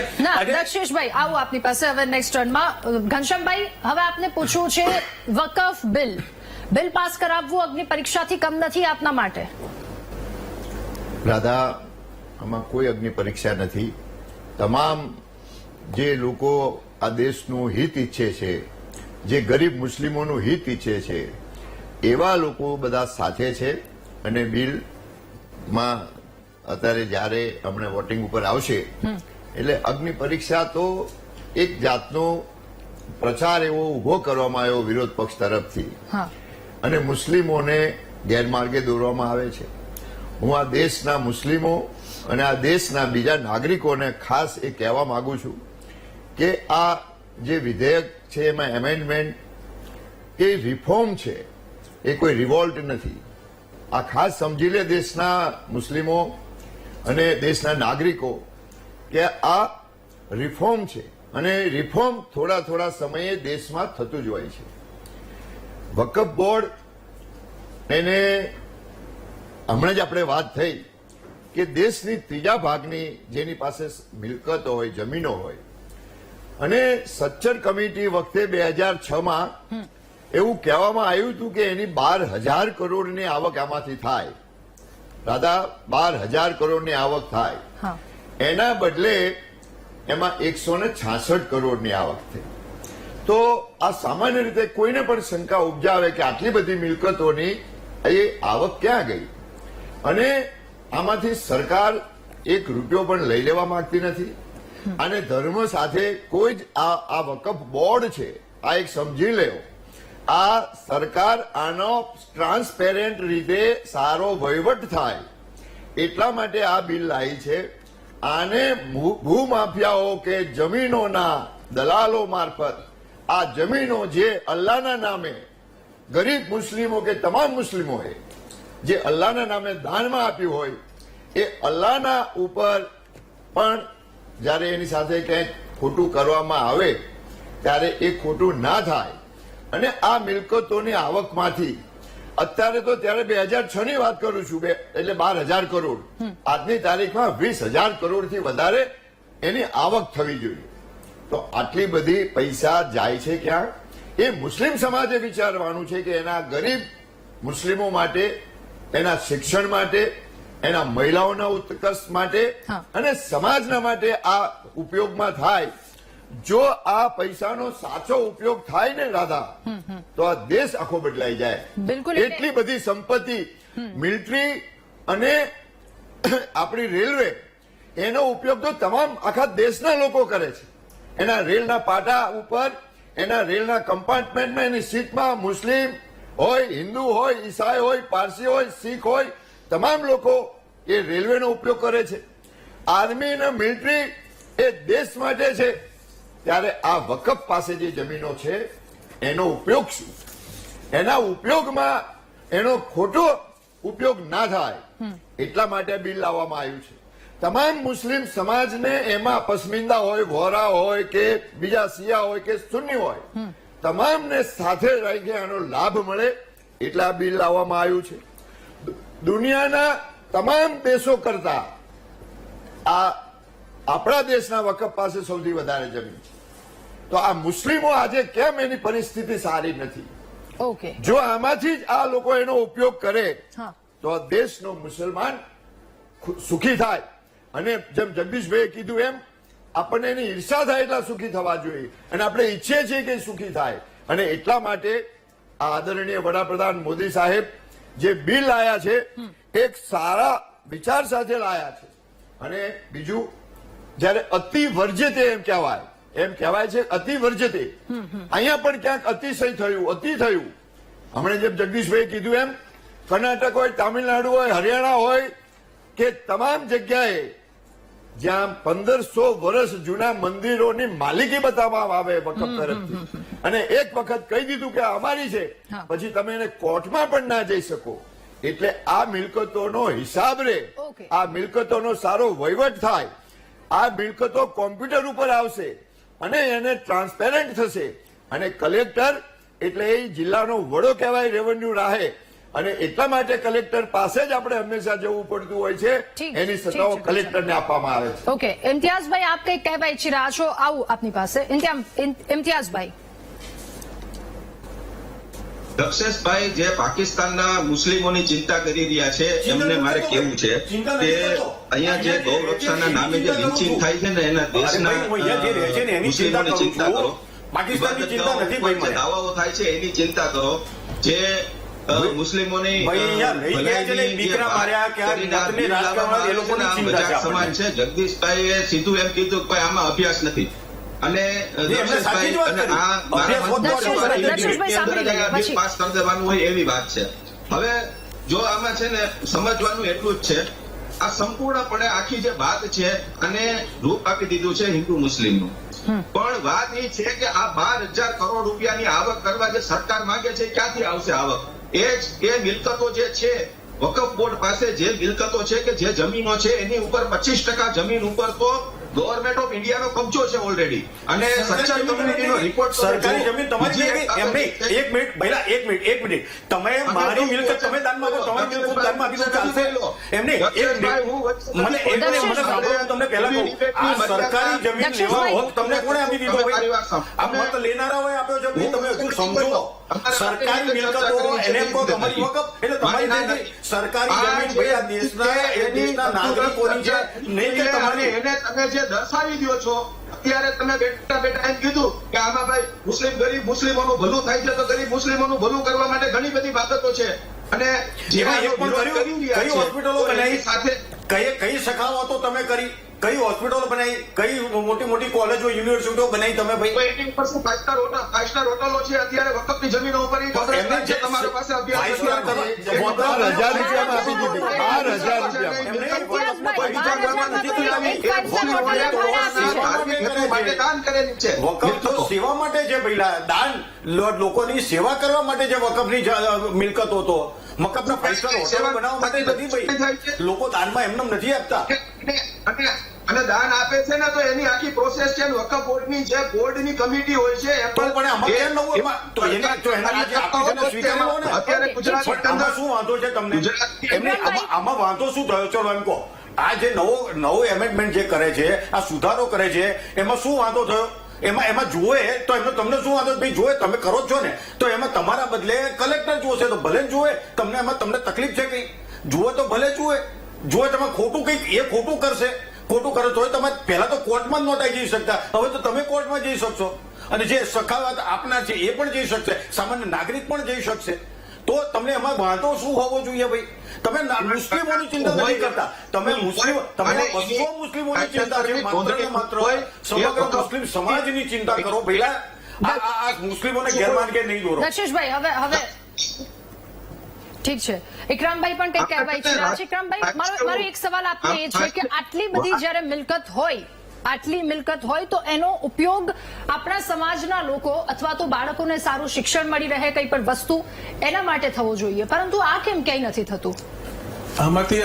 દક્ષેશભાઈ આવું આપની પાસે હવે નેક્સ્ટ ટર્નમાં. ઘનશ્યામભાઈ હવે આપને પૂછવું છે, વકફ બિલ પાસ કરાવવું અગ્નિ પરીક્ષાથી કમ નથી આપના માટે? રાધા, આમાં કોઈ અગ્નિ પરીક્ષા નથી. તમામ જે લોકો આ દેશનું હિત ઈચ્છે છે, જે ગરીબ મુસ્લિમોનું હિત ઈચ્છે છે, એવા લોકો બધા સાથે છે. અને બિલમાં અત્યારે જયારે હમણાં વોટિંગ ઉપર આવશે એટલે અગ્નિ પરીક્ષા તો એક જાતનો પ્રચાર એવો ઉભો કરવામાં આવ્યો વિરોધ પક્ષ તરફથી અને મુસ્લિમોને ગેરમાર્ગે દોરવામાં આવે છે. હું આ દેશના મુસ્લિમો અને આ દેશના બીજા નાગરિકોને ખાસ એ કહેવા માંગુ છું કે આ જે વિધેયક છે એમાં એમેન્ડમેન્ટ એ રિફોર્મ છે, એ કોઈ રિવોલ્ટ નથી. આ ખાસ સમજી લે દેશના મુસ્લિમો અને દેશના નાગરિકો કે આ રિફોર્મ છે અને રિફોર્મ થોડા સમયે દેશમાં થતું જ હોય છે. વકફ બોર્ડ એને હમણાં જ આપણે વાત થઈ કે દેશની ત્રીજા ભાગની જેની પાસે મિલકતો હોય, જમીનો હોય, અને સચ્ચર કમિટી વખતે 2006માં એવું કહેવામાં આવ્યું હતું કે એની 12,000 કરોડની આવક આમાંથી થાય. રાધા 12,000 કરોડની આવક થાય, હા, એના બદલે એમાં 166 કરોડની આવક થઈ. તો આ સામાન્ય રીતે કોઈને પણ શંકા ઉપજાવે કે આટલી બધી મિલકતોની એ આવક ક્યાં ગઈ, અને આમાંથી સરકાર એક રૂપિયો પણ લઈ લેવા માંગતી નથી. અને ધર્મ સાથે કોઈ જ આ વકફ બોર્ડ છે, આ એક સમજી લેવો, આ સરકાર આનો ટ્રાન્સપેરેન્ટ રીતે સારો વહીવટ થાય એટલા માટે આ બિલ લાવી છે. આને ભૂમાફિયાઓ કે જમીનોના દલાલો મારફત આ જમીનો જે અલ્લાહના નામે ગરીબ મુસ્લિમો કે તમામ મુસ્લિમોએ જે અલ્લાહના નામે દાનમાં આપ્યું હોય, એ અલ્લાહના ઉપર પણ જ્યારે એની સાથે ક્યાંક ખોટું કરવામાં આવે ત્યારે એ ખોટું ના થાય. અને આ મિલકતોની આવકમાંથી અત્યારે તો ત્યારે 2006 ની વાત કરું છું, એટલે 12,000 કરોડ, આજની તારીખમાં 20,000 કરોડથી વધારે એની આવક થવી જોઈએ. તો આટલી બધી પૈસા જાય છે ક્યાં? એ મુસ્લિમ સમાજે વિચારવાનું છે કે એના ગરીબ મુસ્લિમો માટે, એના શિક્ષણ માટે, એના મહિલાઓના ઉત્કર્ષ માટે અને સમાજના માટે આ ઉપયોગમાં થાય. જો આ પૈસાનો સાચો ઉપયોગ થાય ને રાધા, તો આ દેશ આખો બદલાઈ જાય. બિલકુલ. એટલી બધી સંપત્તિ, મિલિટરી અને આપણી રેલવે, એનો ઉપયોગ તો તમામ આખા દેશના લોકો કરે છે. એના રેલના પાટા ઉપર, એના રેલના કમ્પાર્ટમેન્ટમાં, એની સીટમાં મુસ્લિમ હોય, હિન્દુ હોય, ઈસાઈ હોય, પારસી હોય, શીખ હોય, તમામ લોકો એ રેલવેનો ઉપયોગ કરે છે. આર્મી અને મિલિટરી એ દેશ માટે છે. ત્યારે આ વકફ પાસે જે જમીનો છે એનો ઉપયોગ શું? એના ઉપયોગમાં એનો ખોટો ઉપયોગ ના થાય એટલા માટે બિલ લાવવામાં આવ્યું છે. તમામ મુસ્લિમ સમાજને એમાં પસમિંદા હોય, વહોરા હોય કે બીજા શિયા હોય કે સુન્ની હોય, તમામને સાથે રાખી આનો લાભ મળે એટલે આ બિલ લાવવામાં આવ્યું છે. દુનિયાના તમામ દેશો કરતા આ આપણા દેશના વકફ પાસે સૌથી વધારે જમીન છે. તો આ મુસ્લિમો આજે કેમ એની પરિસ્થિતિ સારી નથી? ઓકે, જો આમાંથી જ આ લોકો એનો ઉપયોગ કરે હા, તો દેશનો મુસલમાન સુખી થાય. અને જેમ જગદીશભાઈએ કીધું એમ આપણને એની ઈર્ષા થાય એટલા સુખી થવા જોઈએ, અને આપણે ઈચ્છીએ છીએ કે સુખી થાય. અને એટલા માટે આ આદરણીય વડાપ્રધાન મોદી સાહેબ જે બિલ લાયા છે એક સારા વિચાર સાથે લાયા છે. અને બીજું, જયારે અતિ વર્જ્યતે એમ કહેવાય છે, અતિ વર્જ્યતે, અહીંયા પણ ક્યાંક અતિશય થયું, અતિ થયું. હમણાં જેમ જગદીશભાઈએ કીધું એમ કર્ણાટક હોય, તામિલનાડુ હોય, હરિયાણા હોય કે તમામ જગ્યાએ જ્યાં 1500 વર્ષ જૂના મંદિરોની માલિકી બતાવવામાં આવે વકફ તરફથી, અને એક વખત કહી દીધું કે અમારી છે, પછી તમે એને કોર્ટમાં પણ ના જઈ શકો. એટલે આ મિલકતોનો હિસાબ રહે, ઓકે. આ મિલકતોનો સારો વહીવટ થાય, આ મિલકતો કોમ્પ્યુટર ઉપર આવશે અને એને ટ્રાન્સપેરેન્ટ થશે. અને કલેક્ટર એટલે એ જિલ્લાનો વડો કહેવાય રેવન્યુ રાહે, અને એટલા માટે કલેક્ટર પાસે જ આપણે હંમેશા જવું પડતું હોય છે. ઠીક, એની ઠીક સત્તાઓ છે, કલેક્ટરને આપવામાં આવે છે. ઓકે. ઇમ્તિયાઝભાઈ, આપ કંઈક કહેવા ઈચ્છી રહ્યા છો? આવું આપની પાસે. ઇમ્તિયાઝભાઈ. દક્ષેશભાઈ જે પાકિસ્તાનના મુસ્લિમોની ચિંતા કરી રહ્યા છે એમને મારે કેવું છે કે અહીંયા જે ગૌ રક્ષાના નામે જે લિન્ચિંગ થાય છે ને એના દેશના મુસ્લિમોની ચિંતા કરો. પાકિસ્તાનની ચિંતા નથી ભાઈ મને. દાવાઓ થાય છે એની ચિંતા કરો. જે મુસ્લિમોની સમાન છે. જગદીશભાઈએ સીધું એમ કીધું કે ભાઈ આમાં અભ્યાસ નથી. અને પાસ કરી દેવાનું હોય એવી વાત છે. હવે જો આમાં છે ને સમજવાનું એટલું જ છે, આ સંપૂર્ણપણે આખી જે વાત છે અને રૂપ આપી દીધું છે હિન્દુ મુસ્લિમનું. પણ વાત એ છે કે આ 12,000 કરોડ રૂપિયાની આવક કરવા જે સરકાર માંગે છે ક્યાંથી આવશે આવક? એ મિલકતો જે છે વકફ બોર્ડ પાસે જે મિલકતો છે કે જે જમીનો છે એની ઉપર 25% જમીન ઉપર તો ગવર્મેન્ટ ઓફ ઇન્ડિયાનો કબજો છે ઓલરેડી, અને સચ્ચાઈ કમ્યુનિટીનો રિપોર્ટ સરકારી જમીન તમારી એમ નહીં. એક મિનિટ પહેલા એક મિનિટ તમે મારી મિલકત તમે દાનમાં આપો, તમારી મિલકત દાનમાં આપી તો ચાલશે? એમ નહીં, મને સાંભળો, હું તમને પહેલા કહું, આ સરકારી જમીન લેવા હક તમને કોણે આપી દીધો ભાઈ? આ મત લેનારા હોય આપ્યો છે ભાઈ, તમે હજુ સમજો. સરકારી મિલકતો એને કહો તમારી વકફ, એટલે તમારી સરકારી જમીન ભાઈ આ દેશના નાગરિકોની છે, નહીં કે તમારી. એને તમે જે દર્શાવી દો છો અત્યારે, તમે બેઠા એમ કીધું કે આમાં ભાઈ ગરીબ મુસ્લિમોનું ભલું થાય છે, તો ગરીબ મુસ્લિમોનું ભલું કરવા માટે ઘણી બધી બાબતો છે, અને જેમાં એક પણ કર્યું, કઈ હોસ્પિટલો બનાવી સાથે, કઈ સખાવતો તમે કરી, કઈ હોસ્પિટલો બનાવી, કઈ મોટી મોટી કોલેજો યુનિવર્સિટીઓ બનાવી તમે ભાઈ? એની ઉપર શું 5 સ્ટાર હોટલો છે અત્યારે વકફની જમીનો ઉપર, તમારી પાસે 12,000 રૂપિયામાં આપી દીધી. 12,000 માટે દાન કરેલી છે. વકફ તો સેવા માટે છે ભાઈ, દાન લોકોની સેવા કરવા માટે જે વકફની મિલકતો તો વકફના 5 સ્ટાર હોટલો બનાવવા માટે નથી ભાઈ. લોકો દાનમાં એમને નથી આપતા. અને દાન આપે છે ને તો એની આખી પ્રોસેસ છે, વકફ બોર્ડની જે બોર્ડની કમિટી હોય છે એ પણ આમાં કેમ નવું? તો એના જે આપી છે ને સ્વીકારી લો ને. અત્યારે ગુજરાત આમાં શું વાંધો છે તમને? એમને આમાં વાંધો શું થયો? ચલો એમ કહો, આ જે નવો એમેન્ડમેન્ટ જે કરે છે, આ સુધારો કરે છે, એમાં શું વાંધો થયો? એમાં જોવે તો એમને તમને શું વાંધો? ભાઈ જોવે તમે કરો છો ને, તો એમાં તમારા બદલે કલેક્ટર જોશે તો ભલે જોવે. તમને તકલીફ છે કઈ? જુએ તો ભલે જુએ તમે ખોટું કઈક એ ખોટું કરશે, ખોટું કરે તો તમે પહેલા તો કોર્ટમાં જ નહોતા જઈ શકતા, હવે તો તમે કોર્ટમાં જઈ શકશો, અને જે સખાવત આપનાર છે એ પણ જઈ શકશે, સામાન્ય નાગરિક પણ જઈ શકશે. તો તમને એમાં વાંધો શું હોવો જોઈએ ભાઈ? તમે મુસ્લિમોની ચિંતા નથી કરતા, તમે તમારે 200 મુસ્લિમોની ચિંતા છે, માત્ર ને માત્ર સમગ્ર મુસ્લિમ સમાજની ચિંતા કરો ભાઈ. આ મુસ્લિમોને ગેરમાર્ગે નહીં દોરો. દક્ષેશભાઈ, હવે ઠીક છે, ઇકરામભાઈ પણ કંઈક કહેવા ઈચ્છી રહ્યા છે. ઇકરામભાઈ, મારો એક સવાલ આપને એ છે કે આટલી બધી જયારે મિલકત હોય તો એનો ઉપયોગ આપણા સમાજના લોકો અથવા તો બાળકોને સારું શિક્ષણ મળી રહે, કઈ પણ વસ્તુ એના માટે થવો જોઈએ, પરંતુ આ કેમ ક્યાંય નથી થતું? આમાંથી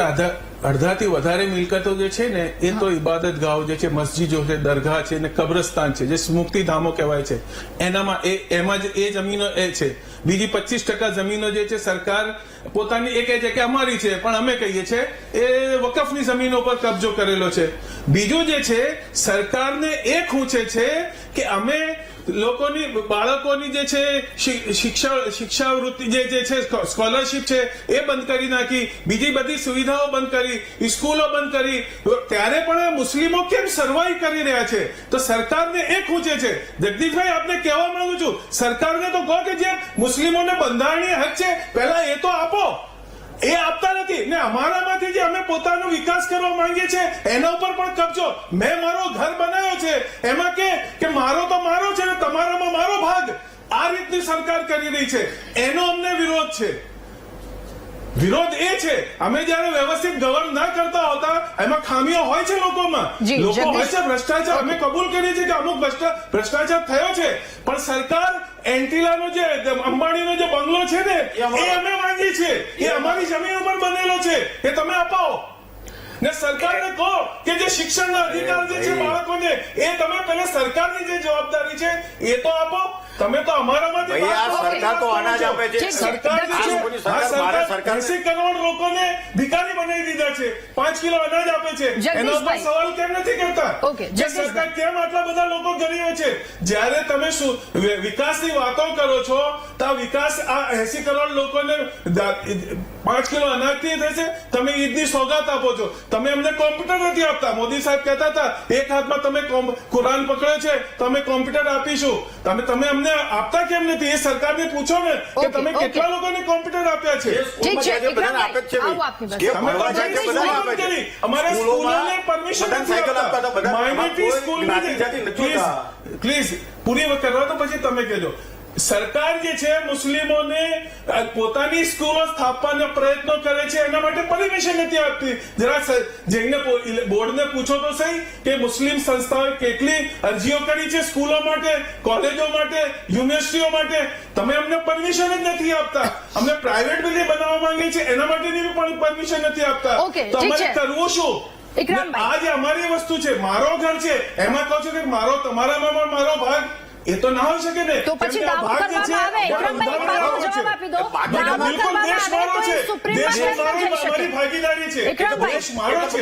અડધાથી વધારે મિલકતો જે છે ને એ તો ઇબાદત ગાઓ જે છે, મસ્જિદો છે, દરગાહ છે ને કબ્રસ્તાન છે, જે મુક્તિધામો કહેવાય છે, એમાં જ એ જમીનો એ છે. બીજી 25% જમીનો જે છે સરકાર પોતાની એ કહે છે કે અમારી છે, પણ અમે કહીએ છીએ એ વકફની જમીનો પર કબજો કરેલો છે. બીજું જે છે સરકારને એ ખૂંચે છે કે અમે લોકોની બાળકોની જે છે શિક્ષાવૃત્તિ જે છે સ્કોલરશીપ છે એ બંધ કરી નાખી, બીજી બધી સુવિધાઓ બંધ કરી, સ્કૂલો બંધ કરી, ત્યારે પણ મુસ્લિમો કેમ સર્વાઈવ કરી રહ્યા છે? તો સરકારને એ ખૂંચે છે. જગદીશભાઈ, આપને કહેવા માંગુ છું, સરકારને તો કહો કે જે મુસ્લિમોને બંધારણીય હક છે પહેલા એ તો આપો. એ આપતા નથી ને અમારામાંથી જે અમે પોતાનો વિકાસ કરવા માંગીએ છીએ એના ઉપર પણ કબજો. મેં મારો ઘર બનાવ્યો છે, એમાં કે મારો તો મારો છે ને તમારામાં મારો ભાગ, આ રીતની સરકાર કરી રહી છે. એનો અમને વિરોધ છે. વિરોધ એ છે, અમે જયારે વ્યવસ્થિત ગવર્ન ના કરતા હોતા, એમાં ખામીઓ હોય છે લોકોમાં, લોકો હોય છે ભ્રષ્ટાચાર, અમે કબૂલ કરીએ છીએ કે અમુક ભ્રષ્ટાચાર થયો છે, પણ સરકાર એન્ટિલાનો જે અંબાણીનો જે બંગલો છે ને એ અમે માંગીએ છીએ, એ અમારી જમીન ઉપર બનેલો છે, એ તમે અપાવો. ને સરકારને કહો કે જે શિક્ષણના અધિકાર જે છે બાળકોને, એ તમે પહેલા સરકારની જે જવાબદારી છે એ તો આપો. તમે તો અમારામાંથી સરકાર તો અનાજ આપે છે. સરકાર 80 કરોડ લોકોને ભિખારી બનાવી દીધા છે, 5 કિલો અનાજ આપે છે, એના ઉપર સવાલ કેમ નથી કરતા? જે સરકાર કેમ આટલા બધા લોકો ગરીબો છે? જયારે તમે શું વિકાસની વાતો કરો છો, તો વિકાસ આ 80 કરોડ લોકોને 5 કિલો અનાજથી થશે. તમે ઈદની સોગાત આપો છો, તમે અમને કોમ્પ્યુટર નથી આપતા. મોદી સાહેબ કહેતા હતા એક હાથમાં તમે કુરાન પકડ્યો છે, તમે કોમ્પ્યુટર આપીશું, તમે અમને આપતા કેમ નથી? એ સરકારને પૂછો ને કે તમે કેટલા લોકોને કોમ્પ્યુટર આપ્યા છે? અમારા સ્કૂલોને પરમિશન નથી આપતા. માઇનોરિટી સ્કૂલ પ્લીઝ પૂરી કરવા તો પછી તમે કહેજો. સરકાર જે છે મુસ્લિમોને પોતાની સ્કૂલો સ્થાપવાના પ્રયત્નો કરે છે, એના માટે પરમિશન નથી આપતી. જરા જઈને બોર્ડને પૂછો તો સહી કે મુસ્લિમ સંસ્થાઓએ કેટલી અરજીઓ કરી છે સ્કૂલો માટે, કોલેજો માટે, યુનિવર્સિટીઓ માટે. તમે અમને પરમિશન જ નથી આપતા. અમને પ્રાઇવેટ બિલ્ડિંગ બનાવવા માંગીએ છીએ, એના માટેની પણ પરમિશન નથી આપતા. તો અમારે કરવું શું? ઇકરામભાઈ. આ જે અમારી વસ્તુ છે, મારો ઘર છે, એમાં કહો છો કે મારો તમારામાં પણ મારો ભાગ, એ તો ના હોઈ શકે ને. તો પછી કેમ કે આ દાવો ભાગ જે છે, કરવામાં આવે. ઇકરામભાઈ, એક વાતનો જવાબ આપી દો. દાવો બિલકુલ કરવામાં દેશ આવે મારો તો છે, એ સુપ્રીમમાં દેશ કેમ ન મારો, થઈ શકે? અમારી ભાગીદારી છે, ઇકરામભાઈ, દેશ મારો છે,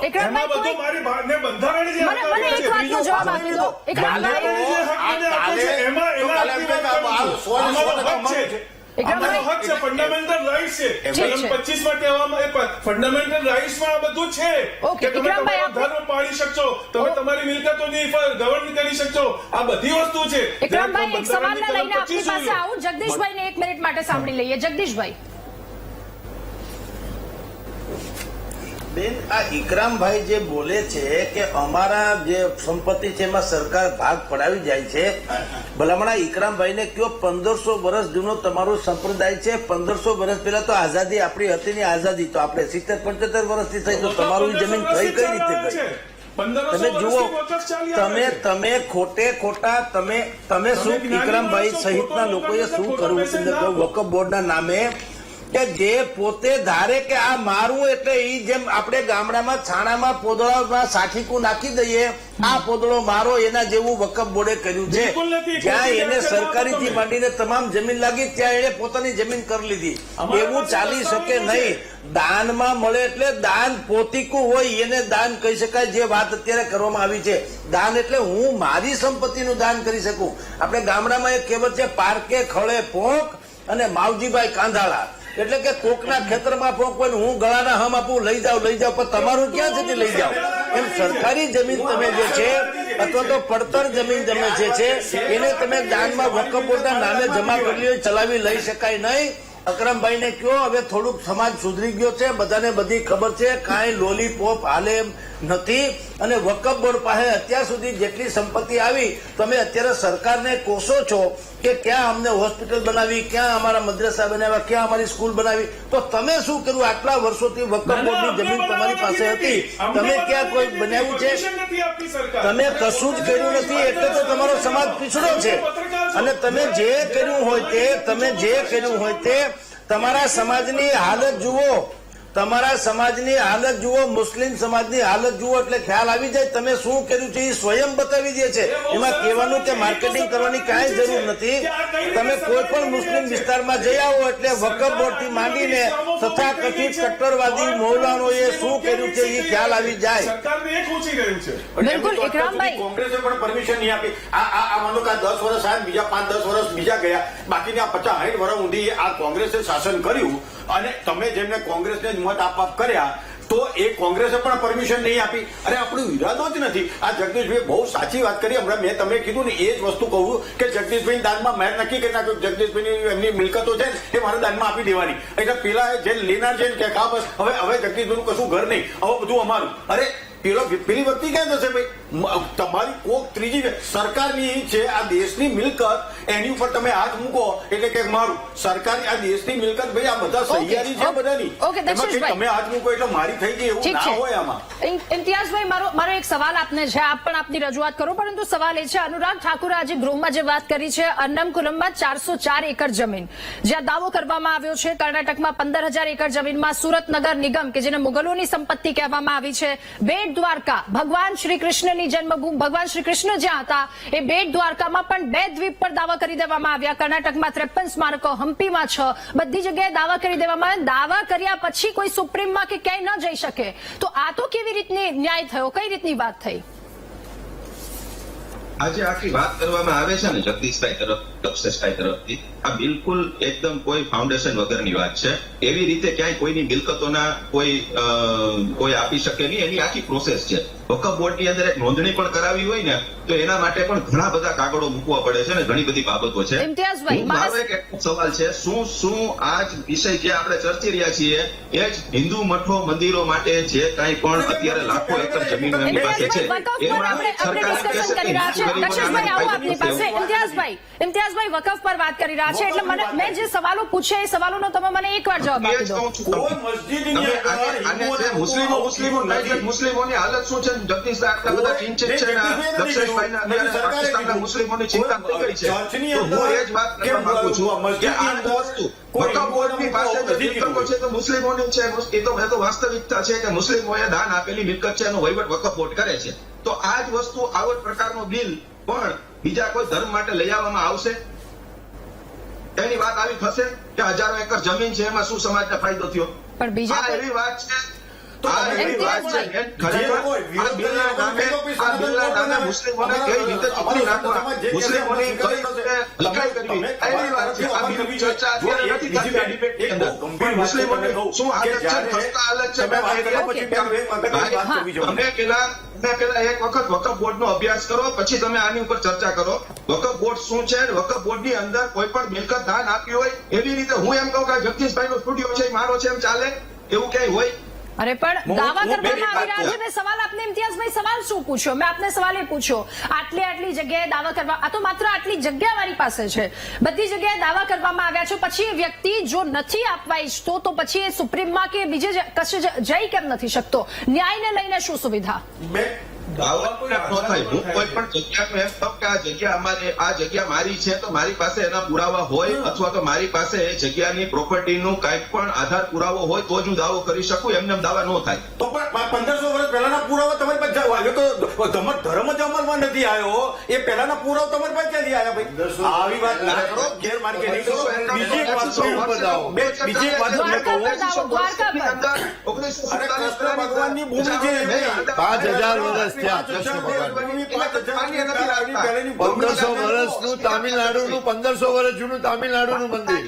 ઇકરામભાઈ, એમાં બધું કોઈ- મારી ને બંધારણ જે મને હક એક આપે છે, વાતનો જવાબ આપી દો. ઇકરામભાઈ, બંધારણે જે હક મને આપે છે, એમાં એના હકની વાત કરું છું. અમારો હક છે. ઇકરામભાઈ, અમારો હક છે, ફંડામેન્ટલ રાઇટ્સ છે. ઠીક કલમ છે. 25 માં કહેવામાં ફંડામેન્ટલ રાઇટ્સ માં આ બધું છે ઓકે, કે તમે ઇકરામભાઈ, તમારો ધર્મ પાળી શકશો, તમે તમારી મિલકતોની ગવર્ન કરી શકશો, આ બધી વસ્તુ છે. ઇકરામભાઈ, એક સવાલને બંધારણની લઈને કલમ આપની 25 પાસે આવું. જગદીશભાઈને 1 મિનિટ માટે સાંભળી લઈએ. જગદીશભાઈ, બેન, આ ઇકરામભાઈ જે બોલે છે કે અમારા જે સંપત્તિ છે એમાં સરકાર ભાગ પડાવી જાય છે, ભલામણા ઇકરામભાઈને કયો 1500 વર્ષ જૂનો તમારો સંપ્રદાય છે. 1500 વર્ષ પહેલા તો આઝાદી આપણી હતી ને, આઝાદી તો આપણે 70-75 વર્ષથી થઈ, તો તમારું જમીન થઈ કઈ રીતે ગઈ? તમે જુઓ, તમે ખોટા તમે શું ઇકરામભાઈ સહિતના લોકોએ શું કરવું વકફ બોર્ડના નામે, કે જે પોતે ધારે કે આ મારું, એટલે ઈ જેમ આપણે ગામડામાં છાણામાં પોદળામાં સાઠીકું નાખી દઈએ, આ પોદળો મારો, એના જેવું વકફ બોર્ડે કર્યું છે. બિલકુલ નથી. જ્યાં એને ખોટી સરકારીથી તમે. માંડીને તમામ જમીન લાગી, ત્યાં એને પોતાની જમીન કરી લીધી. એવું ચાલી શકે નહીં. દાનમાં મળે એટલે દાન પોતીકું હોય, એને દાન કહી શકાય. જે વાત અત્યારે કરવામાં આવી છે, દાન એટલે હું મારી સંપત્તિનું દાન કરી શકું. આપણે ગામડામાં એક કહેવત છે, પારકે ખળે પોંક અને માવજીભાઈ કાંધાળા, એટલે કે કોકના ખેતરમાં પોંક હોય ને હું ગળાના હમ આપું, લઈ જાઓ પણ તમારું ક્યાં સુધી લઈ જાઓ? એમ સરકારી જમીન તમે જે છે, અથવા તો પડતર જમીન તમે જે છે, એને તમે દાનમાં વકફ બોર્ડના નામે જમા કરી હોય, ચલાવી લઈ શકાય નહીં. અકરમભાઈને કયો, હવે થોડુંક સમાજ સુધરી ગયો છે, બધાને બધી ખબર છે, કાંઈ લોલીપોપ હાલે એમ નથી. અને વકફ બોર્ડ પાસે અત્યાર સુધી જેટલી સંપત્તિ આવી, તમે અત્યારે સરકારને કોસો છો કે ક્યાં અમને હોસ્પિટલ બનાવી, ક્યાં અમારા મદ્રસા બનાવ્યા, ક્યાં અમારી સ્કૂલ બનાવી, તો તમે શું કર્યું? આટલા વર્ષોથી વકફ બોર્ડની જમીન તમારી પાસે હતી, તમે ક્યાં કોઈ બનાવ્યું છે? તમે કશું જ કર્યું નથી, એટલે તો તમારો સમાજ પીછડો છે. અને તમે જે કર્યું હોય તે તમારા સમાજની હાલત જુઓ, તમારા સમાજની હાલત જુઓ, મુસ્લિમ સમાજની હાલત જુઓ, એટલે ખ્યાલ આવી જાય તમે શું કર્યું છે. એ સ્વયં બતાવી દે છે. એમાં કહેવાનું કે માર્કેટિંગ કરવાની કાંઈ જરૂર નથી. તમે કોઈ પણ મુસ્લિમ વિસ્તારમાં જઈ આવો એટલે વકફ બોર્ડથી માંડીને તથાકથિત કટ્ટરવાદી મૌલાનોએ શું કર્યું છે એ ખ્યાલ આવી જાય. સરકારને એ પહોંચી ગયું છે. બિલકુલ, ઇકરામભાઈ. કોંગ્રેસે પણ પરમિશન નહીં આપી. આ માનો કે 10 વર્ષ આયા, બીજા 5-10 વર્ષ બીજા ગયા, બાકીના 50-60 વર્ષ ઊંધી આ કોંગ્રેસે શાસન કર્યું, અને તમે જેમને કોંગ્રેસને મત આપ કર્યા, તો એ કોંગ્રેસે પણ પરમિશન નહીં આપી. અરે આપણો ઈરાદો જ નથી. આ જગદીશભાઈ બહુ સાચી વાત કરી. હમણાં મેં તમે કીધું ને, એ જ વસ્તુ કહું કે જગદીશભાઈ દાનમાં મેં નક્કી કરી નાખ્યું, જગદીશભાઈની એમની મિલકતો છે એ મારે દાનમાં આપી દેવાની. એટલે પેલા જે લેનાર છે કે હા બસ હવે જગદીશભાઈનું કશું ઘર નહીં, હવે બધું અમારું. અરે પેલી વ્યક્તિ ક્યાં જશે ભાઈ? તમારી કોક ત્રીજી સરકારની છે આ દેશની મિલકત, એની ઉપર તમે હાથ મૂકો એટલે કે મારું. સરકારની આ દેશની મિલકત, ભાઈ આ બધા સહિયારી છે બધાની. એમાં કંઈ તમે હાથ મૂકો એટલે મારી થઈ ગઈ એવું ના હોય આમાં. ઇમ્તિયાઝભાઈ, મારો એક સવાલ આપને છે, આપ પણ આપની રજૂઆત કરો, પરંતુ સવાલ એ છે, અનુરાગ ઠાકુરે આજે ગૃહમાં જે વાત કરી છે, અન્નમકુલમમાં 404 એકર જમીન જ્યાં દાવો કરવામાં આવ્યો છે, કર્ણાટકમાં 15,000 એકર જમીનમાં સુરત નગર નિગમ કે જેને મુગલોની સંપત્તિ કહેવામાં આવી છે, બેટ દ્વારકા, ભગવાન શ્રી કૃષ્ણની જન્મભૂમિ, ભગવાન શ્રી કૃષ્ણ જ્યાં હતા એ બેટ દ્વારકામાં પણ 2 દ્વીપ પર દાવા કરી દેવામાં આવ્યા. કર્ણાટકમાં 53 સ્મારકો, હમ્પીમાં 6, બધી જગ્યાએ દાવા કરી દેવામાં આવ્યા. દાવા કર્યા પછી કોઈ સુપ્રીમમાં કે ક્યાંય ન જઈ શકે, તો આ તો કેવી રીતની ન્યાય થયો? કઈ રીતની વાત થઈ? આજે આખી વાત કરવામાં આવે છે ને જગદીશભાઈ તરફથી, આ બિલકુલ એકદમ કોઈ ફાઉન્ડેશન વગરની વાત છે. એવી રીતે ક્યાંય કોઈની મિલકતોના કોઈ આપી શકે નહીં, એની આખી પ્રોસેસ છે. વકફ બોર્ડની અંદર એક નોંધણી પણ કરાવી હોય ને તો એના માટે પણ ઘણા બધા કાગળો મૂકવા પડે છે ને ઘણી બધી બાબતો છે. ઇમ્તિયાઝભાઈ, મારો એક સવાલ છે, શું આ જ વિષય જે આપણે ચર્ચી રહ્યા છીએ એ જ હિન્દુ મઠો મંદિરો માટે જે કાંઈ પણ અત્યારે લાખો એકર જમીન એમની પાસે છે ઇમ્તિયાઝભાઈ, વકફ પર વાત કરી રહ્યા રહ્યા છે એટલે મને મેં જે સવાલો પૂછ્યા એ સવાલોનો તમે મને એકવાર જવાબ આપી દો. કોઈ મસ્જિદની તમે અંદર આને જે મુસ્લિમોની હાલત શું છે? જગદીશ આટલા બધા ચિંતિત છે ને દક્ષેશભાઈના અત્યારે પાકિસ્તાનના મુસ્લિમોની ચિંતા થઈ ગઈ છે. તો હું એ જ વાત કરવા માંગુ છું કે આ વસ્તુ વકફ બોર્ડની પાસે જે મિલકતો છે તો મુસ્લિમોની છે. એ તો વાસ્તવિકતા છે કે મુસ્લિમોએ દાન આપેલી મિલકત છે એનો વહીવટ વકફ બોર્ડ કરે છે. તો આ જ વસ્તુ આવો જ પ્રકારનો બિલ પણ બીજા કોઈ ધર્મ માટે લઈ આવવામાં આવશે? એની વાત આવી થશે કે હજારો એકર જમીન છે એમાં શું સમાજને ફાયદો થયો? પણ બીજા આ કોઈ- એવી વાત છે. તો આ એવી વાત છે કે ખરેખર આ બિલના નામે મુસ્લિમોને કઈ રીતે ચૂકવી નાખવા, મુસ્લિમોની કઈ રીતે લડાઈ કરવી, એવી વાત છે. આ બિલની ચર્ચા અત્યારે નથી થતી આ ડિબેટની અંદર. પણ મુસ્લિમોની શું હાલત છે, ખસ્તા હાલત છે, અમે પેલા એક વખત વકફ બોર્ડનો અભ્યાસ કરો, પછી તમે આની ઉપર ચર્ચા કરો. વકફ બોર્ડ શું છે? વકફ બોર્ડની અંદર કોઈ પણ મિલકત દાન આપ્યું હોય એવી રીતે હું એમ કહું કે જગદીશભાઈનો સ્ટુડિયો છે એ મારો છે એમ ચાલે? એવું ક્યાંય હોય? અરે પણ દાવા હું કરવામાં પેલી આવી રહ્યા વાત છે. મેં સવાલ આપને ઇમ્તિયાઝભાઈ સવાલ શું પૂછ્યો? મેં આપને સવાલ એ પૂછ્યો આટલી જગ્યાએ દાવા કરવા, આ તો માત્ર આટલી જગ્યા મારી પાસે છે, બધી જગ્યાએ દાવા કરવામાં આવ્યા છે, પછી એ વ્યક્તિ જો નથી આપવા ઈચ્છતો તો પછી એ સુપ્રીમમાં કે બીજે કશે જઈ કેમ નથી શકતો? ન્યાયને લઈને શું સુવિધા? દાવો ન થાય. હું કોઈ પણ જગ્યાનું એમ કહું કે આ જગ્યા અમારી, આ જગ્યા મારી છે તો મારી પાસે એના પુરાવા હોય અથવા તો મારી પાસે એ જગ્યાની પ્રોપર્ટીનું કાંઈક પણ આધાર પુરાવો હોય તો જ હું દાવો કરી શકું. એમને એમ દાવા ન થાય. તો પણ 1500 વર્ષ પહેલાના પુરાવા તમારી પાસે હવે તો ધર્મ જ અમલમાં નથી આવ્યો. એ પહેલાના પુરાવા તમારી પાસે ક્યાંથી આવ્યા ભાઈ? આવી વાત ના કરો, ગેરમાર્ગે નહીં કરો. બીજી એક વાત કહું, બીજી એક વાત તમને કહું. અરે કૃષ્ણ ભગવાનની ભૂમિ છે. 5000 વર્ષ થયા કૃષ્ણ ભગવાન. 1500 વર્ષનું તામિલનાડુનું, 1500 વર્ષ જૂનું તામિલનાડુનું મંદિર.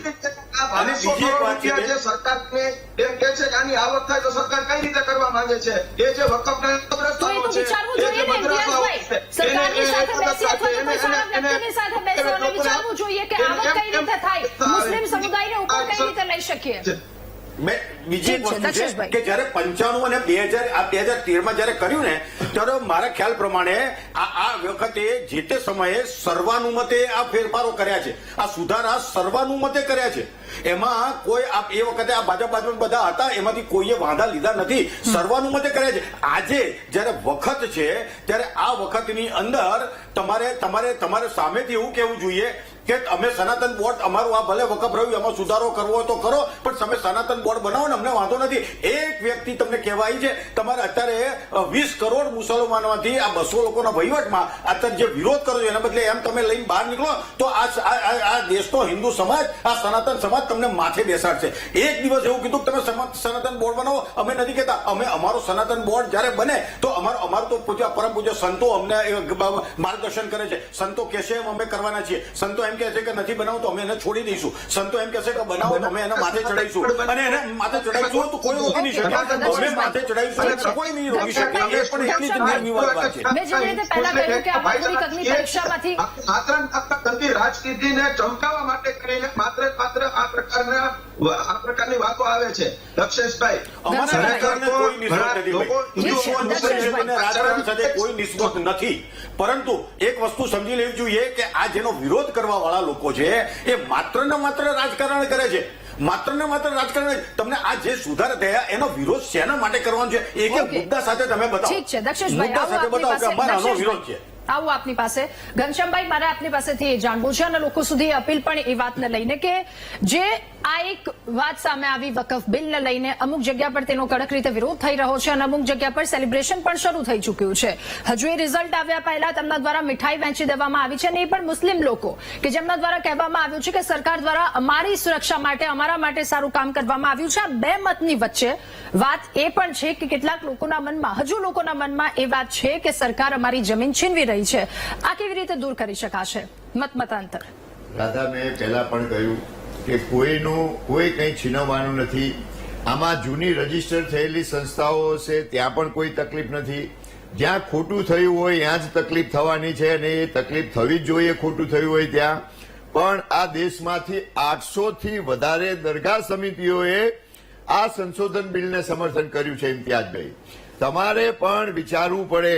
અને બીજી એક વાત છે જે સરકારને એમ કે છે કે આની આવક થાય તો સરકાર કઈ રીતે કરવા માંગે છે? એ જે વકફના તો એ તો વિચારવું જોઈએ ને ઇમ્તિયાઝભાઈ. સરકારની સાથે બેસી અથવા તો કોઈ સારા વ્યક્તિની સાથે બેસી અને વિચારવું જોઈએ કે આવક કઈ રીતે થાય, મુસ્લિમ સમુદાયને ઉપર કઈ રીતે લઈ શકીએ. બીજી એક ઠીક છે, વસ્તુ છે દક્ષેશભાઈ. કે જયારે 95 અને 2013 જયારે કર્યું ને ત્યારે મારા ખ્યાલ પ્રમાણે આ વખતે જે તે સમયે સર્વાનુમતે આ ફેરફારો કર્યા છે, આ સુધારા સર્વાનુમતે કર્યા છે. એમાં કોઈ એ વખતે આ ભાજપ બધા હતા, એમાંથી કોઈએ વાંધા લીધા નથી, સર્વાનુમતે કર્યા છે. આજે જયારે વખત છે ત્યારે આ વખતની અંદર તમારે સામેથી એવું કહેવું જોઈએ કે અમે સનાતન બોર્ડ અમારું આ ભલે વકફ રહ્યું એમાં સુધારો કરવો હોય તો કરો, પણ તમે સનાતન બોર્ડ બનાવો ને અમને વાંધો નથી. એક વ્યક્તિ તમને કહેવાય છે તમારે અત્યારે 20 કરોડ મુસલમાનોમાંથી આ 200 લોકોના વહીવટમાં અત્યારે જે વિરોધ કરો છો એના બદલે એમ તમે લઈને બહાર નીકળો તો આ દેશનો હિન્દુ સમાજ, આ સનાતન સમાજ તમને માથે બેસાડશે. એક દિવસ એવું કીધું કે તમે સનાતન બોર્ડ બનાવો, અમે નથી કહેતા. અમે અમારો સનાતન બોર્ડ જયારે બને તો અમારું તો પરમ પૂજ્ય સંતો અમને માર્ગદર્શન કરે છે. સંતો કહેશે એમ અમે કરવાના છીએ. સંતો એમ કહે છે કે નથી બનાવું તો અમે એને છોડી દઈશું. સંતો એમ કહેશે કે બનાવો તો અમે એને માથે ચડાવીશું, અને એને માથે ચડાવીશું તો કોઈ રોકી નહીં શકે. અમે માથે ચડાવીશું તો કોઈ નહીં રોકી શકે. એ પણ એટલી જ નિર્વિવાદ વાત છે. મેં જે રીતે પહેલા કહ્યું કે આમાં થોડીક અગ્નિ પરીક્ષામાંથી માત્ર રાજનીતિને ચમકાવવા માટે કરીને માત્ર આ પ્રકારની વાતો આવે છે. દક્ષેશભાઈ, અમારા રાજકારણને કોઈ નિસ્બત નથી ભાઈ. હિન્દુઓ, મુસ્લિમોને રાજકારણ સાથે કોઈ નિસ્બત નથી. પરંતુ એક વસ્તુ સમજી લેવી જોઈએ કે આ જેનો વિરોધ કરવા વાળા લોકો છે એ માત્ર ને માત્ર રાજકારણ કરે છે. માત્ર ને માત્ર રાજકારણ. તમને આ જે સુધારા થયા એનો વિરોધ શેના માટે કરવાનો છે એક એક મુદ્દા સાથે તમે બતાવો. ઠીક છે દક્ષેશભાઈ, મુદ્દા સાથે બતાવો કે અમારો આનો વિરોધ છે. આવું આપની પાસે. ઘનશ્યામભાઈ, મારે આપની પાસેથી એ જાણવું છે અને લોકો સુધી અપીલ પણ એ વાતને લઈને કે જે આ એક વાત સામે આવી વકફ બિલને લઈને અમુક જગ્યા પર તેનો કડક રીતે વિરોધ થઈ રહ્યો છે અને અમુક જગ્યા પર સેલિબ્રેશન પણ શરૂ થઈ ચૂક્યું છે. હજુ એ રિઝલ્ટ આવ્યા પહેલા તેમના દ્વારા મીઠાઈ વહેંચી દેવામાં આવી છે અને એ પણ મુસ્લિમ લોકો કે જેમના દ્વારા કહેવામાં આવ્યું છે કે સરકાર દ્વારા અમારી સુરક્ષા માટે, અમારા માટે સારું કામ કરવામાં આવ્યું છે. આ બે મતની વચ્ચે વાત એ પણ છે કે કેટલાક લોકોના મનમાં, હજુ લોકોના મનમાં એ વાત છે કે સરકાર અમારી જમીન છીનવી રહી છે. આ કેવી રીતે દૂર કરી શકાશે મતાંતર? રાધા, મેં પહેલા પણ કહ્યું કે કોઈ કંઈ છીનવવાનું નથી. આમાં જૂની રજીસ્ટર થયેલી સંસ્થાઓ છે ત્યાં પણ કોઈ તકલીફ નથી. જ્યાં ખોટું થયું હોય ત્યાં જ તકલીફ થવાની છે અને એ તકલીફ થવી જ જોઈએ ખોટું થયું હોય ત્યાં. પણ આ દેશમાંથી 800 થી વધારે દરગાહ સમિતિઓએ આ સંશોધન બિલને સમર્થન કર્યું છે. ઇમ્તિયાઝભાઈ, તમારે પણ વિચારવું પડે.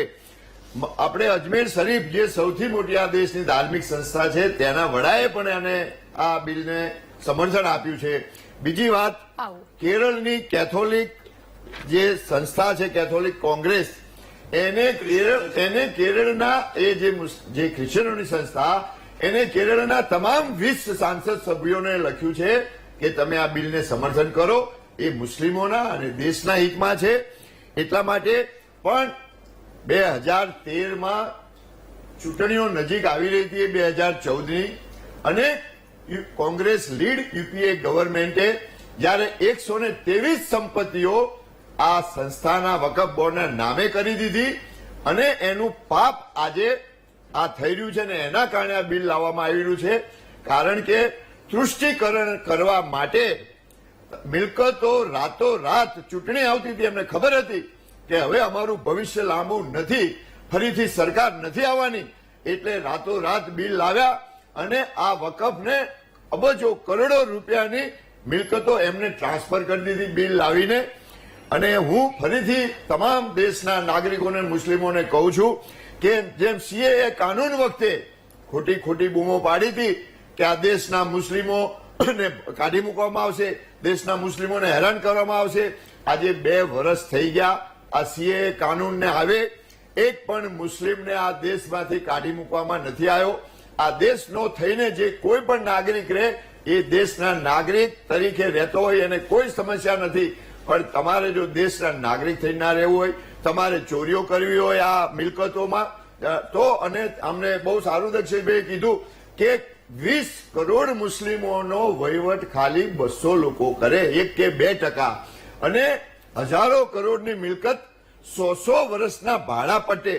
આપણે અજમેર શરીફ જે સૌથી મોટી આ દેશની ધાર્મિક સંસ્થા છે તેના વડાએ પણ એને આ બિલને સમર્થન આપ્યું છે. બીજી વાત, આવો. કેરળની કેથોલિક જે સંસ્થા છે, કેથોલિક કોંગ્રેસ, એને કેરળના જે ક્રિશ્ચિયનોની સંસ્થા, એને કેરળના તમામ 20 સાંસદ સભ્યોને લખ્યું છે કે તમે આ બિલને સમર્થન કરો. એ મુસ્લિમોના અને દેશના હિતમાં છે. એટલા માટે પણ 2013માં ચૂંટણીઓ નજીક આવી રહી હતી, 2014ની, અને કોંગ્રેસ લીડ યુપીએ ગવર્મેન્ટે જયારે 123 સંપત્તિઓ આ સંસ્થાના વકફ બોર્ડના નામે કરી દીધી, અને એનું પાપ આજે આ થઈ રહ્યું છે, ને એના કારણે આ બિલ લાવવામાં આવી રહ્યું છે. કારણ કે તૃષ્ટિકરણ કરવા માટે મિલકતો રાતોરાત, ચૂંટણી આવતી હતી, એમને ખબર હતી કે હવે અમારું ભવિષ્ય લાંબુ નથી, ફરીથી સરકાર નથી આવવાની, એટલે રાતોરાત બિલ લાવ્યા અને આ વકફને અબજો કરોડો રૂપિયાની મિલકતો એમને ટ્રાન્સફર કરી દીધી બિલ લાવીને. અને હું ફરીથી તમામ દેશના નાગરિકોને, મુસ્લિમોને કહું છું કે જેમ સીએએ કાનૂન વખતે ખોટી બૂમો પાડી હતી કે આ દેશના મુસ્લિમોને કાઢી મૂકવામાં આવશે, દેશના મુસ્લિમોને હેરાન કરવામાં આવશે, આજે 2 વર્ષ થઈ ગયા આ સીએએ કાનૂનને આવે, એક પણ મુસ્લિમને આ દેશમાંથી કાઢી મૂકવામાં નથી આવ્યો. આ દેશનો થઈને જે કોઈ પણ નાગરિક રહે એ દેશના નાગરિક તરીકે રહેતો હોય, એને કોઈ સમસ્યા નથી. પણ તમારે જો દેશના નાગરિક થઈને ના રહેવું હોય, તમારે ચોરીઓ કરવી હોય આ મિલકતોમાં તો, અને અમને બહુ સારું દક્ષિણભાઈએ કીધું કે 20 કરોડ મુસ્લિમોનો વહીવટ ખાલી 200 લોકો કરે, 1 કે 2%, અને હજારો કરોડની મિલકત 100 વર્ષના ભાડા પટ્ટે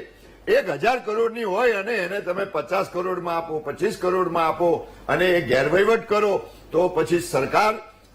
1000 કરોડની હોય અને એને તમે 50 કરોડમાં આપો, 25 કરોડમાં આપો અને એ ગેરવહીવટ કરો, તો પછી સરકાર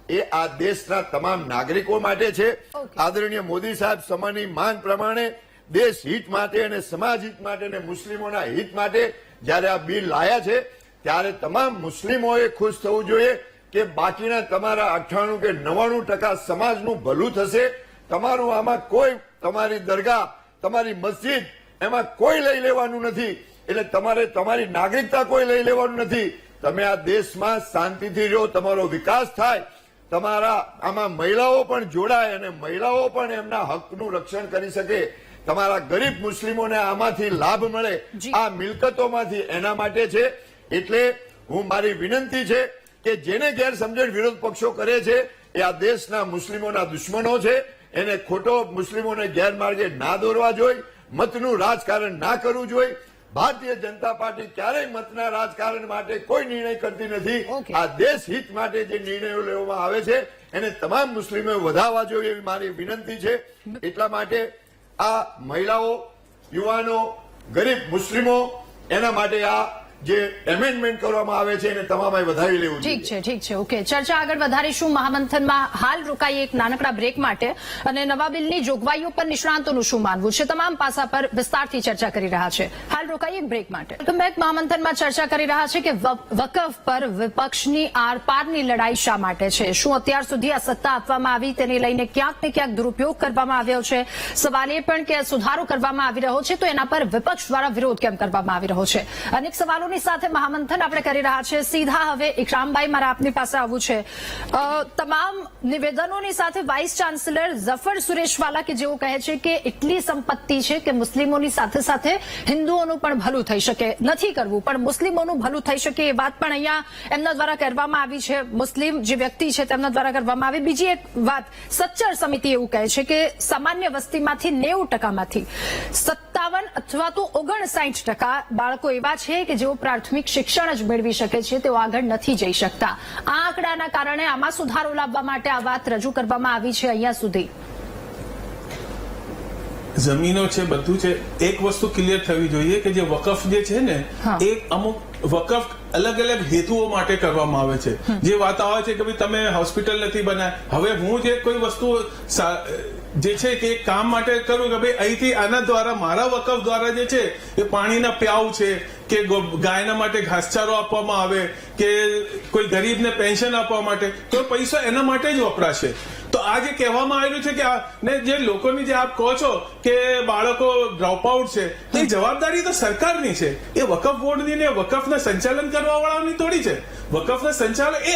એ આ દેશના તમામ નાગરિકો માટે છે. આદરણીય મોદી સાહેબ સમયની માંગ પ્રમાણે દેશ હિત માટે અને સમાજ હિત માટે અને મુસ્લિમોના હિત માટે જયારે આ બિલ લાયા છે, ત્યારે તમામ મુસ્લિમોએ ખુશ થવું જોઈએ કે બાકીના તમારા 98 કે 99% સમાજનું ભલું થશે. તમારું આમાં કોઈ, તમારી દરગાહ, તમારી મસ્જિદ, એમાં કોઈ લઈ લેવાનું નથી. એટલે તમારે તમારી નાગરિકતા કોઈ લઈ લેવાનું નથી. તમે આ દેશમાં શાંતિથી રહો, તમારો વિકાસ થાય, તમારા આમાં મહિલાઓ પણ જોડાય અને મહિલાઓ પણ એમના હકનું રક્ષણ કરી શકે, તમારા ગરીબ મુસ્લિમોને આમાંથી લાભ મળે, આ મિલકતોમાંથી, એના માટે છે. એટલે હું, મારી વિનંતી છે કે જેને ગેરસમજણ વિરોધ પક્ષો કરે છે એ આ દેશના મુસ્લિમોના દુશ્મનો છે. એને ખોટો મુસ્લિમોને ગેરમાર્ગે ના દોરવા જોઈએ, મતનું રાજકારણ ના કરવું જોઈએ. ભારતીય જનતા પાર્ટી ક્યારેય મતના રાજકારણ માટે કોઈ નિર્ણય કરતી નથી. આ દેશ હિત માટે જે નિર્ણયો લેવામાં આવે છે એને તમામ મુસ્લિમોએ વધારવા જોઈએ એવી મારી વિનંતી છે. એટલા માટે આ મહિલાઓ, યુવાનો, ગરીબ મુસ્લિમો, એના માટે આ જે એમેન્ડમેન્ટ કરવામાં આવે છે એને તમામે વધાવી લેવું જોઈએ. ઠીક છે. ઓકે, ચર્ચા આગળ વધારીશું મહામંથનમાં. હાલ રોકાઈએ એક નાનકડા બ્રેક માટે, અને નવા બિલની જોગવાઈઓ પર નિષ્ણાંતોનું શું માનવું છે, તમામ પાસા પર વિસ્તારથી ચર્ચા કરી રહ્યા છે. હાલ રોકાઈએ એક બ્રેક માટે. Welcome back. મહામંથનમાં ચર્ચા કરી રહ્યા છે કે વકફ પર વિપક્ષની આરપારની લડાઈ શા માટે છે? શું અત્યાર સુધી આ સત્તા આપવામાં આવી તેને લઈને ક્યાંક ને ક્યાંક દુરુપયોગ કરવામાં આવ્યો છે? સવાલ એ પણ કે સુધારો કરવામાં આવી રહ્યો છે તો એના પર વિપક્ષ દ્વારા વિરોધ કેમ કરવામાં આવી રહ્યો છે? અનેક સવાલો સાથે મહામંથન આપણે કરી રહ્યા છે. સીધા હવે ઇકરામભાઈ, મારા આપની પાસે આવવું છે. તમામ નિવેદનોની સાથે વાઇસ ચાન્સેલર ઝફર સુરેશવાલા કે જેઓ કહે છે કે એટલી સંપત્તિ છે કે મુસ્લિમોની સાથે સાથે હિન્દુઓનું પણ ભલું થઈ શકે, નથી કરવું પણ મુસ્લિમોનું ભલું થઈ શકે, એ વાત પણ અહીંયા એમના દ્વારા કરવામાં આવી છે. મુસ્લિમ જે વ્યક્તિ છે તેમના દ્વારા કરવામાં આવી. બીજી એક વાત, સચ્ચર સમિતિ એવું કહે છે કે સામાન્ય વસ્તીમાંથી 90%માંથી 57 અથવા તો 59% બાળકો એવા છે કે જેઓ પ્રાથમિક શિક્ષણ જ મેળવી શકે છે, તેઓ આગળ નથી જઈ શકતા. આ આંકડાના કારણે આમાં સુધારો લાવવા માટે આ વાત રજૂ કરવામાં આવી છે. અહીંયા સુધી જમીનો છે, બધું છે. એક વસ્તુ ક્લિયર થવી જોઈએ કે જે વકફ જે છે ને, એ અમુક વકફ અલગ અલગ હેતુઓ માટે કરવામાં આવે છે. જે વાત આવે છે કે ભાઈ તમે હોસ્પિટલ નથી બનાવ્યા, હવે હું જે કોઈ વસ્તુ જે છે કે કામ માટે કરું કે ભાઈ અહીંથી આના દ્વારા, મારા વકફ દ્વારા જે છે એ પાણીના પ્યાવ છે કે ગાયના માટે ઘાસચારો આપવામાં આવે કે કોઈ ગરીબને પેન્શન આપવા માટે, તો પૈસા એના માટે જ વપરાશે. તો આ જે કહેવામાં આવેલું છે કે ને જે લોકોની જે આપ કહો છો કે બાળકો ડ્રોપ આઉટ છે, એ જવાબદારી તો સરકારની છે, એ વકફ બોર્ડની ને વકફના સંચાલન કરવા વાળાની થોડી છે. વકફના સંચાલન એ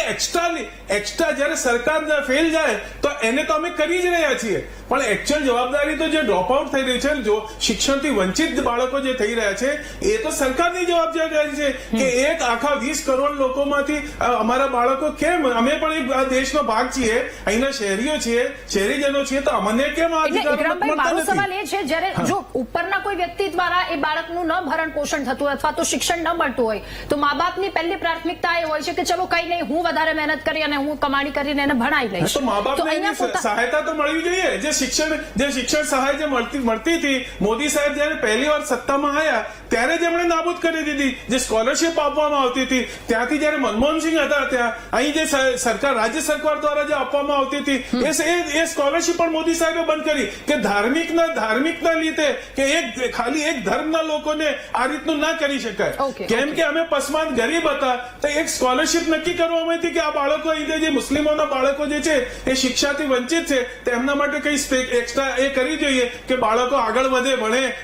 એક્સ્ટ્રા જયારે સરકાર ફેલ જાય તો એને તો અમે કરી જ રહ્યા છીએ, પણ એકચ્યુઅલ જવાબદારી તો જે ડ્રોપ આઉટ થઈ રહી છે, જો શિક્ષણથી વંચિત બાળકો જે થઈ રહ્યા છે એ તો સરકારની જવાબદારી છે કે એક આખા 20 કરોડ લોકોમાંથી અમારા બાળકો કેમ, અમે પણ આ દેશનો ભાગ છીએ, અહીંના શહેરીઓ છીએ, શહેરીજનો છીએ, તો અમને કેમ આ એટલે અધિકાર વિક્રમભાઈ, મળતા મારો નથી? સવાલ એ છે, જ્યારે જો ઉપરના કોઈ વ્યક્તિ દ્વારા એ બાળકનું ન ભરણ પોષણ થતું અથવા તો શિક્ષણ ન મળતું હોય તો મા બાપની પહેલી પ્રાથમિકતા એ હોય છે કે ચલો કઈ નહીં, હું વધારે મહેનત કરી અને હું કમાણી કરીને એને ભણાવી લઈશ. તો મા બાપને એની સહાયતા તો મળવી જોઈએ. જે શિક્ષણ સહાય જે મળતી હતી, મોદી સાહેબ જયારે પહેલી વાર સત્તામાં આવ્યા ત્યારે જ એમણે નાબૂદ કરી દીધી. જે સ્કોલરશીપ આપવામાં આવતી હતી ત્યાંથી જયારે મનમોહનસિંહ હતા ત્યાં અહીં જે સરકાર રાજ્ય સરકાર દ્વારા જે આપવામાં આવતી હતી એ સ્કોલરશીપ પણ મોદી સાહેબે બંધ કરી કે ધાર્મિકના લીધે કે ખાલી એક ધર્મના લોકોને આ રીતનું ના કરી શકાય. કેમ કે અમે પસમાન ગરીબ હતા તો એક સ્કોલરશીપ નક્કી કરવામાં હતી કે આ બાળકો અહીં જે મુસ્લિમોના બાળકો જે છે એ શિક્ષાથી વંચિત છે તેમના માટે કઈ એક્સ્ટ્રા એ કરવી જોઈએ કે બાળકો આગળ વધે,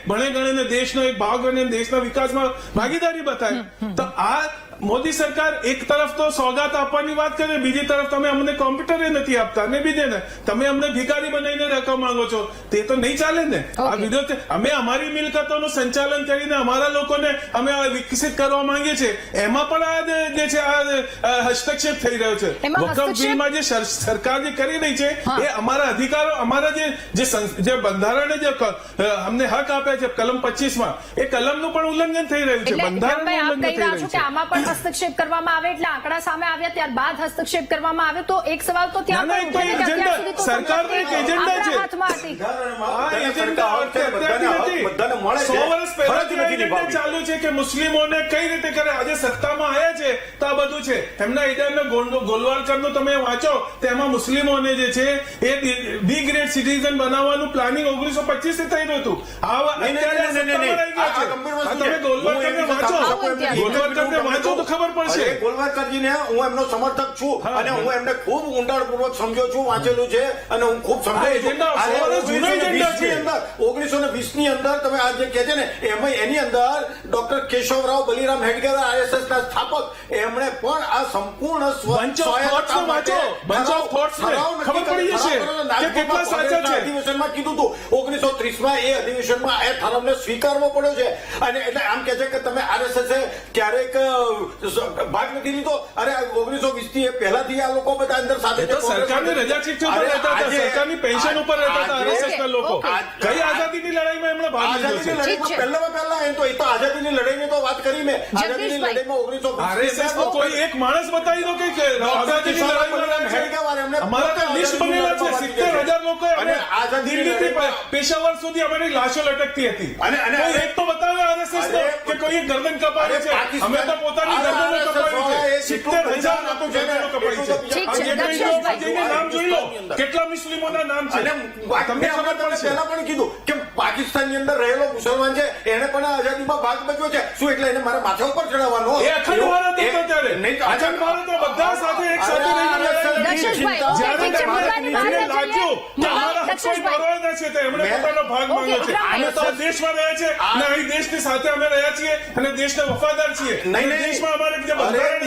ભણે ગણે દેશનો એક ભાગ બને, દેશના વિકાસમાં ભાગીદારી બતાવે. તો આ મોદી સરકાર એક તરફ તો સોગાત આપવાની વાત કરે, બીજી તરફ તમે અમને કોમ્પ્યુટર નથી આપતા, અને બીજે ને તમે અમને ભિખારી બનાવીને રકમ માંગો છો, તે તો નહીં ચાલે ને. આ વિરોધ અમે અમારી મિલકતોનું સંચાલન કરીને અમારા લોકોને અમે વિકસિત કરવા માંગીએ છીએ, એમાં પણ આ જે છે આ હસ્તક્ષેપ થઈ રહ્યો છે. વકફ બિલમાં જે સરકાર જે કરી રહી છે એ અમારા અધિકારો, અમારા જે બંધારણે જે અમને હક આપ્યા છે કલમ 25 એ કલમનું પણ ઉલ્લંઘન થઈ રહ્યું છે, બંધારણનું ઉલ્લંઘન થઈ રહ્યું છે. આમાં પણ હસ્તક્ષેપ કરવામાં આવે એટલે આંકડા સામે આવ્યા ત્યારબાદ હસ્તક્ષેપ કરવામાં આવે તો એક સવાલ તો ત્યાં પણ ઉઠે કે અત્યાર સુધી તો સરકારનો એક એજન્ડા છે. હાથમાં હતી. આ એજન્ડા અત્યારથી નથી, 100 વર્ષ પહેલાથી આ એજન્ડા ચાલુ છે કે મુસ્લિમોને કઈ રીતે કરે. આજે સત્તામાં આવ્યા છે તો આ બધું છે. એમના એજન્ડા ગોલવાલકરનું તમે વાંચો તેમાં મુસ્લિમોને જે છે એ બી ગ્રેડ સિટીઝન બનાવવાનું પ્લાનિંગ 1925 થી થયું હતું. તમે ગોલવાલકરને વાંચો તો ખબર પડશે. ગોલવાલકરજીને હું એમનો સમર્થક છું અને હું એમને ખૂબ ઊંડાણપૂર્વક સમજ્યો છું, વાંચેલું છે અને હું ખૂબ સમજાયું છું. 1920 ની અંદર તમે આ જે કહે છે ને એમાં એની અંદર ડોક્ટર કેશવરાવ બલિરામ હેડગેવાર આરએસએસ ના સ્થાપક એમણે પણ આ સંપૂર્ણ અધિવેશનમાં કીધું હતું. 1930 એ અધિવેશનમાં એ ઠરાવને સ્વીકારવો પડ્યો છે અને એટલે આમ કે છે કે તમે આરએસએસ ક્યારેક ભાગ નથી લીધો. અરે 1920 થી પહેલાથી આ લોકો બધા અંદર સાથે સરકારની રજા શિક્ષણ ઉપર રહેતા હતા, સરકારની પેન્શન ઉપર રહેતા હતા આરએસએસ ના લોકો. કઈ આઝાદીની લડાઈમાં એમણે ભાગ લીધો છે? પહેલા એ તો આઝાદીની લડાઈની તો વાત કરી મેં. આઝાદીની લડાઈમાં 1920 આરએસએસ નો કોઈ એક માણસ બતાવી દો કે આઝાદીની લડાઈમાં અમારા તો લિસ્ટ બનેલા છે 70,000 લોકો અને દિલ્હીથી પેશાવર સુધી અમારી લાશો લટકતી હતી. અને એક તો બતાવે આરએસએસ કે કોઈ ગરદન કપાડે છે. અમે તો પોતાની ગરદનો કપાડી છે. 70,000 લોકો ગરદનો કપાડી છે. નામ જોઈ લો કેટલા મુસ્લિમોના નામ છે. તમને ખબર પડે પહેલા પણ કીધું કે પાકિસ્તાનની અંદર રહેલો મુસલમાન છે એને પણ આઝાદીમાં ભાગ ભજવ્યો છે. શું એટલે એને મારા માથા ઉપર ચડાવવાનો? એ અખંડ ભારત હતો ત્યારે. અખંડ ભારત બધા સાથે એક સાથે એમણે પોતાનો ભાગ માંગ્યો છે. અમે તો દેશમાં રહ્યા છે અને અહીં દેશની સાથે અમે રહ્યા છીએ અને દેશને વફાદાર છીએ. દેશમાં અમારે જે બંધારણ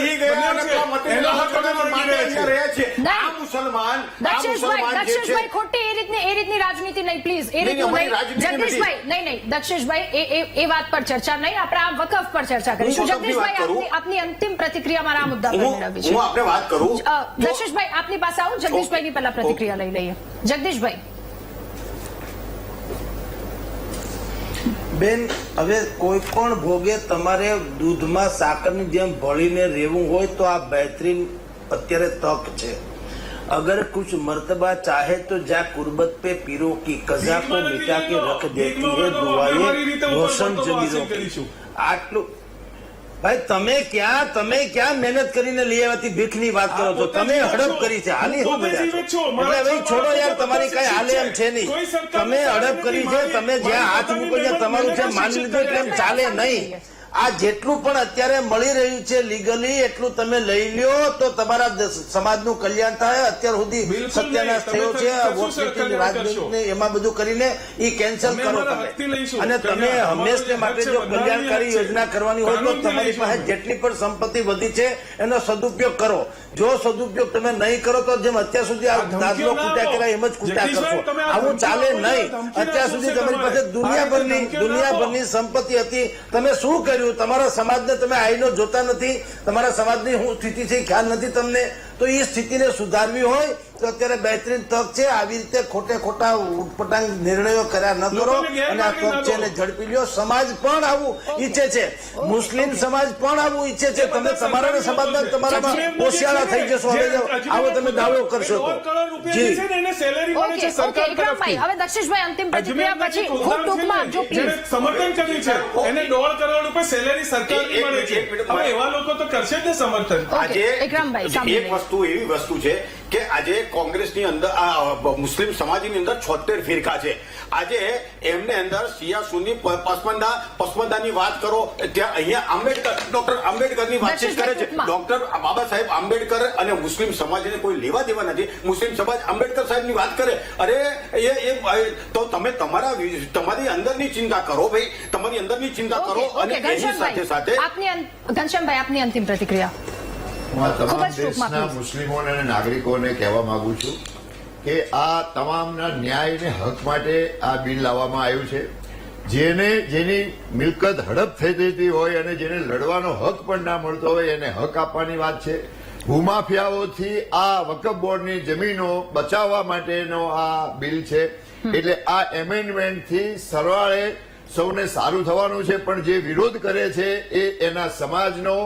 રહ્યા છે આ મુસલમાન દક્ષેશભાઈ ખોટી એ રીતની રાજનીતિ નહીં, પ્લીઝ એ રીતનું નહીં. જગદીશભાઈ નહીં દક્ષેશભાઈ એ વાત પર ચર્ચા નહીં, આપણે આ વકફ પર ચર્ચા કરીશું. જગદીશભાઈ આપની અંતિમ પ્રતિક્રિયા મારા આ મુદ્દા પર મેળવવી છે. હું આપણે વાત કરું. દક્ષેશભાઈ આપની પાસે આવું, જગદીશભાઈની પહેલા પ્રતિક્રિયા લઈ લઈએ. જગદીશભાઈ. બેન, હવે કોઈ પણ ભોગે તમારે દૂધમાં સાકરની જેમ ભળીને રહેવું હોય તો આ બહેતરીન અત્યારે તક છે. अगर कुछ मर्तबा चाहे तो जा कुर्बत पे पीरों की कजा को मिटा के रख देती है दुआएं रोशन जमीरों की. આટલું ભાઈ તમે ક્યાં મહેનત કરીને લઈ આવ્યાથી ભીખની વાત કરો છો? તમે હડપ કરી છે, હાલી શું મજા છે? એટલે ભાઈ છોડો યાર, તમારી કઈ હાલે એમ છે નહીં. તમે હડપ કરી છે, તમે જ્યાં હાથ મૂકો ત્યાં તમારું છે માની લીધું એટલે એમ ચાલે નહીં. આ જેટલું પણ અત્યારે મળી રહ્યું છે લીગલી એટલું તમે લઈ લ્યો તો તમારા સમાજનું કલ્યાણ થાય. અત્યાર સુધી બિલકુલ સત્યાનાશ નહીં. થયો તમે છે કશું વોટ બેંકિંગ, કલ્યાણ રાજનીતિ કરશો. એમાં બધું કરીને ઈ કેન્સલ અમે કરો અમારા તમે. હકથી લઈશું. અને કેમ કે તમે અમારો હંમેશને જે માટે હક છે, જો બંધારણીય કલ્યાણકારી હક છે. યોજના કરવાની હોય તો કાનૂનથી તમારી લઈશું પાસે અમે. જેટલી પણ સંપત્તિ વધી છે એનો સદુપયોગ કરો. જો સદુપયોગ તમે નહીં કરો તો જેમ અત્યાર સુધી આ ધમકીઓ દાદલો ના કૂટ્યા આપો. કર્યા એમ જ કૂટ્યા જગદીશભાઈ, કરશો. તમે આ આવું ધમકીઓ ચાલે આપો છો, નહીં. ધમકીના અત્યાર શું સુધી છે તમારી પાસે તમારે? દુનિયાભરની સંપત્તિ હતી. તમે શું કર્યું? તમારા સમાજને તમે આઈનો જોતા નથી. તમારા સમાજની શું સ્થિતિ છે એ ખ્યાલ નથી તમને. તો એ સ્થિતિને સુધારવી હોય તો અત્યારે બહેતરીન તક છે. આવી રીતે ખોટા ઉટપટાંગ નિર્ણયો કર્યા ન કરો લોકોને ગેરમાર્ગે અને આ તક ના છે દો. એને ઝડપી લ્યો. સમાજ પણ આવું ઈચ્છે છે. મુસ્લિમ સમાજ પણ આવું ઈચ્છે છે. તમે તમારા સમાજના તમારામાં હોશિયારા થઈ જશો. હવે આવો તમે દાવો કરશો તો. 1 કરોડ રૂપિયા જી. જે છે ને એને સેલેરી મળે ઓકે છે ઓકે સરકાર ઇકરામભાઈ, તરફથી. હવે દક્ષેશભાઈ અંતિમ પ્રતિક્રિયા પછી ખૂબ ટૂંકમાં આપજો જેને પ્લીઝ. સમર્થન કર્યું છે એને 1.5 કરોડ રૂપિયા સેલેરી સરકારની મળે છે. હવે એવા લોકો તો કરશે જ ને સમર્થન. ઓકે, ઇકરામભાઈ, સાંભળી એક વસ્તુ એવી વસ્તુ છે કે આજે કોંગ્રેસની અંદર આ મુસ્લિમ સમાજની અંદર 76 ફિરકા છે. આજે એમને અંદર શિયા સુન્ની પસમંદાની વાત કરો, ત્યાં અહીંયા ડોક્ટર આંબેડકરની વાતચીત કરે છે. ડોક્ટર બાબા સાહેબ આંબેડકર અને મુસ્લિમ સમાજને કોઈ લેવા દેવા નથી. મુસ્લિમ સમાજ આંબેડકર સાહેબની વાત કરે. અરે તો તમે તમારી અંદરની ચિંતા કરો ભાઈ, તમારી અંદરની ચિંતા કરો. અને ઓકે, એની સાથે સાથે ઘનશ્યામભાઈ આપની અંતિમ પ્રતિક્રિયા. હું આ ખૂબ તમામ જ ટૂંકમાં દેશના please. મુસ્લિમોને અને નાગરિકોને કહેવા માંગુ છું કે આ તમામના ન્યાય અને હક માટે આ બિલ લાવવામાં આવ્યું છે. જેની મિલકત હડપ થઈ જતી હોય અને જેને લડવાનો હક પણ ના મળતો હોય એને હક આપવાની વાત છે. ભૂમાફિયાઓથી આ વકફ બોર્ડની જમીનો બચાવવા માટેનો આ બિલ છે. એટલે આ એમેન્ડમેન્ટથી સરવાળે સૌને સારું થવાનું છે. પણ જે વિરોધ કરે છે એ એના સમાજનો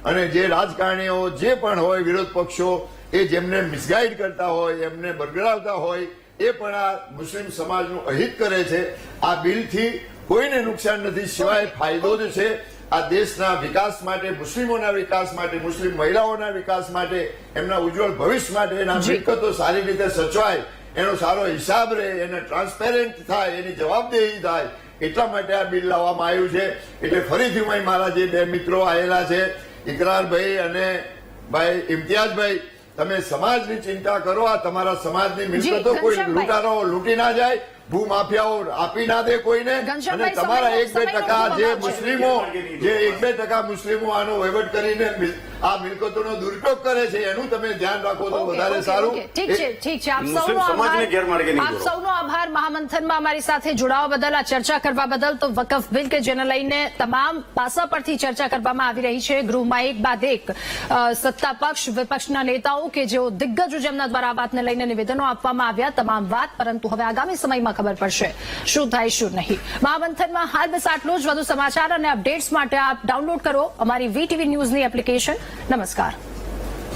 અને જે રાજકારણીઓ જે પણ હોય વિરોધ પક્ષો એ જેમને મિસગાઈડ કરતા હોય એમને બરગડાવતા હોય એ પણ આ મુસ્લિમ સમાજનું અહિત કરે છે. આ બિલથી કોઈને નુકસાન નથી, સિવાય ફાયદો જ છે. આ દેશના વિકાસ માટે, મુસ્લિમોના વિકાસ માટે, મુસ્લિમ મહિલાઓના વિકાસ માટે, એમના ઉજ્જવળ ભવિષ્ય માટે એના મિલકતો સારી રીતે સચવાય, એનો સારો હિસાબ રહે, એને ટ્રાન્સપેરેન્ટ થાય, એની જવાબદેહી થાય, એટલા માટે આ બિલ લાવવામાં આવ્યું છે. એટલે ફરીથી હું મારા જે બે મિત્રો આવેલા છે ઇકરારભાઈ અને ભાઈ ઇમ્તિયાઝભાઈ, તમે સમાજની ચિંતા કરો. આ તમારા સમાજની મિલકતો કોઈ ઘનશ્યામભાઈ. લૂંટારાઓ લૂંટી ના જાય, ભૂમાફિયાઓ આપી ના દે કોઈને. અને ઘનશ્યામભાઈ, તમારા સમયનો 1-2% જે અભાવ છે. મુસ્લિમો, જે 1-2% મુસ્લિમો આનો વહીવટ કરીને આ મિલકતોનો દુરુપયોગ કરે છે એનું તમે ધ્યાન રાખો તો ઓકે, વધારે ઓકે, સારું. ઓકે. ઠીક છે ઠીક છે. આપ મુસ્લિમ સૌનો સમાજને આભાર. ગેરમાર્ગે નહીં આપ દોરો. સૌનો આભાર મહામંથનમાં અમારી સાથે જોડાવા બદલ, આ ચર્ચા કરવા બદલ. તો વકફ બિલ કે જેને લઈને તમામ પાસા પરથી ચર્ચા કરવામાં આવી રહી છે. ગૃહમાં એક બાદ એક સત્તા પક્ષ વિપક્ષના નેતાઓ કે જેઓ દિગ્ગજો જેમના દ્વારા આ વાતને લઈને નિવેદનો આપવામાં આવ્યા, તમામ વાત. પરંતુ હવે આગામી સમયમાં ખબર પડશે શું થાય શું નહીં. મહામંથનમાં હાલ બસ આટલું જ. વધુ સમાચાર અને અપડેટ્સ માટે આપ ડાઉનલોડ કરો અમારી વીટીવી ન્યૂઝની એપ્લિકેશન. નમસ્કાર.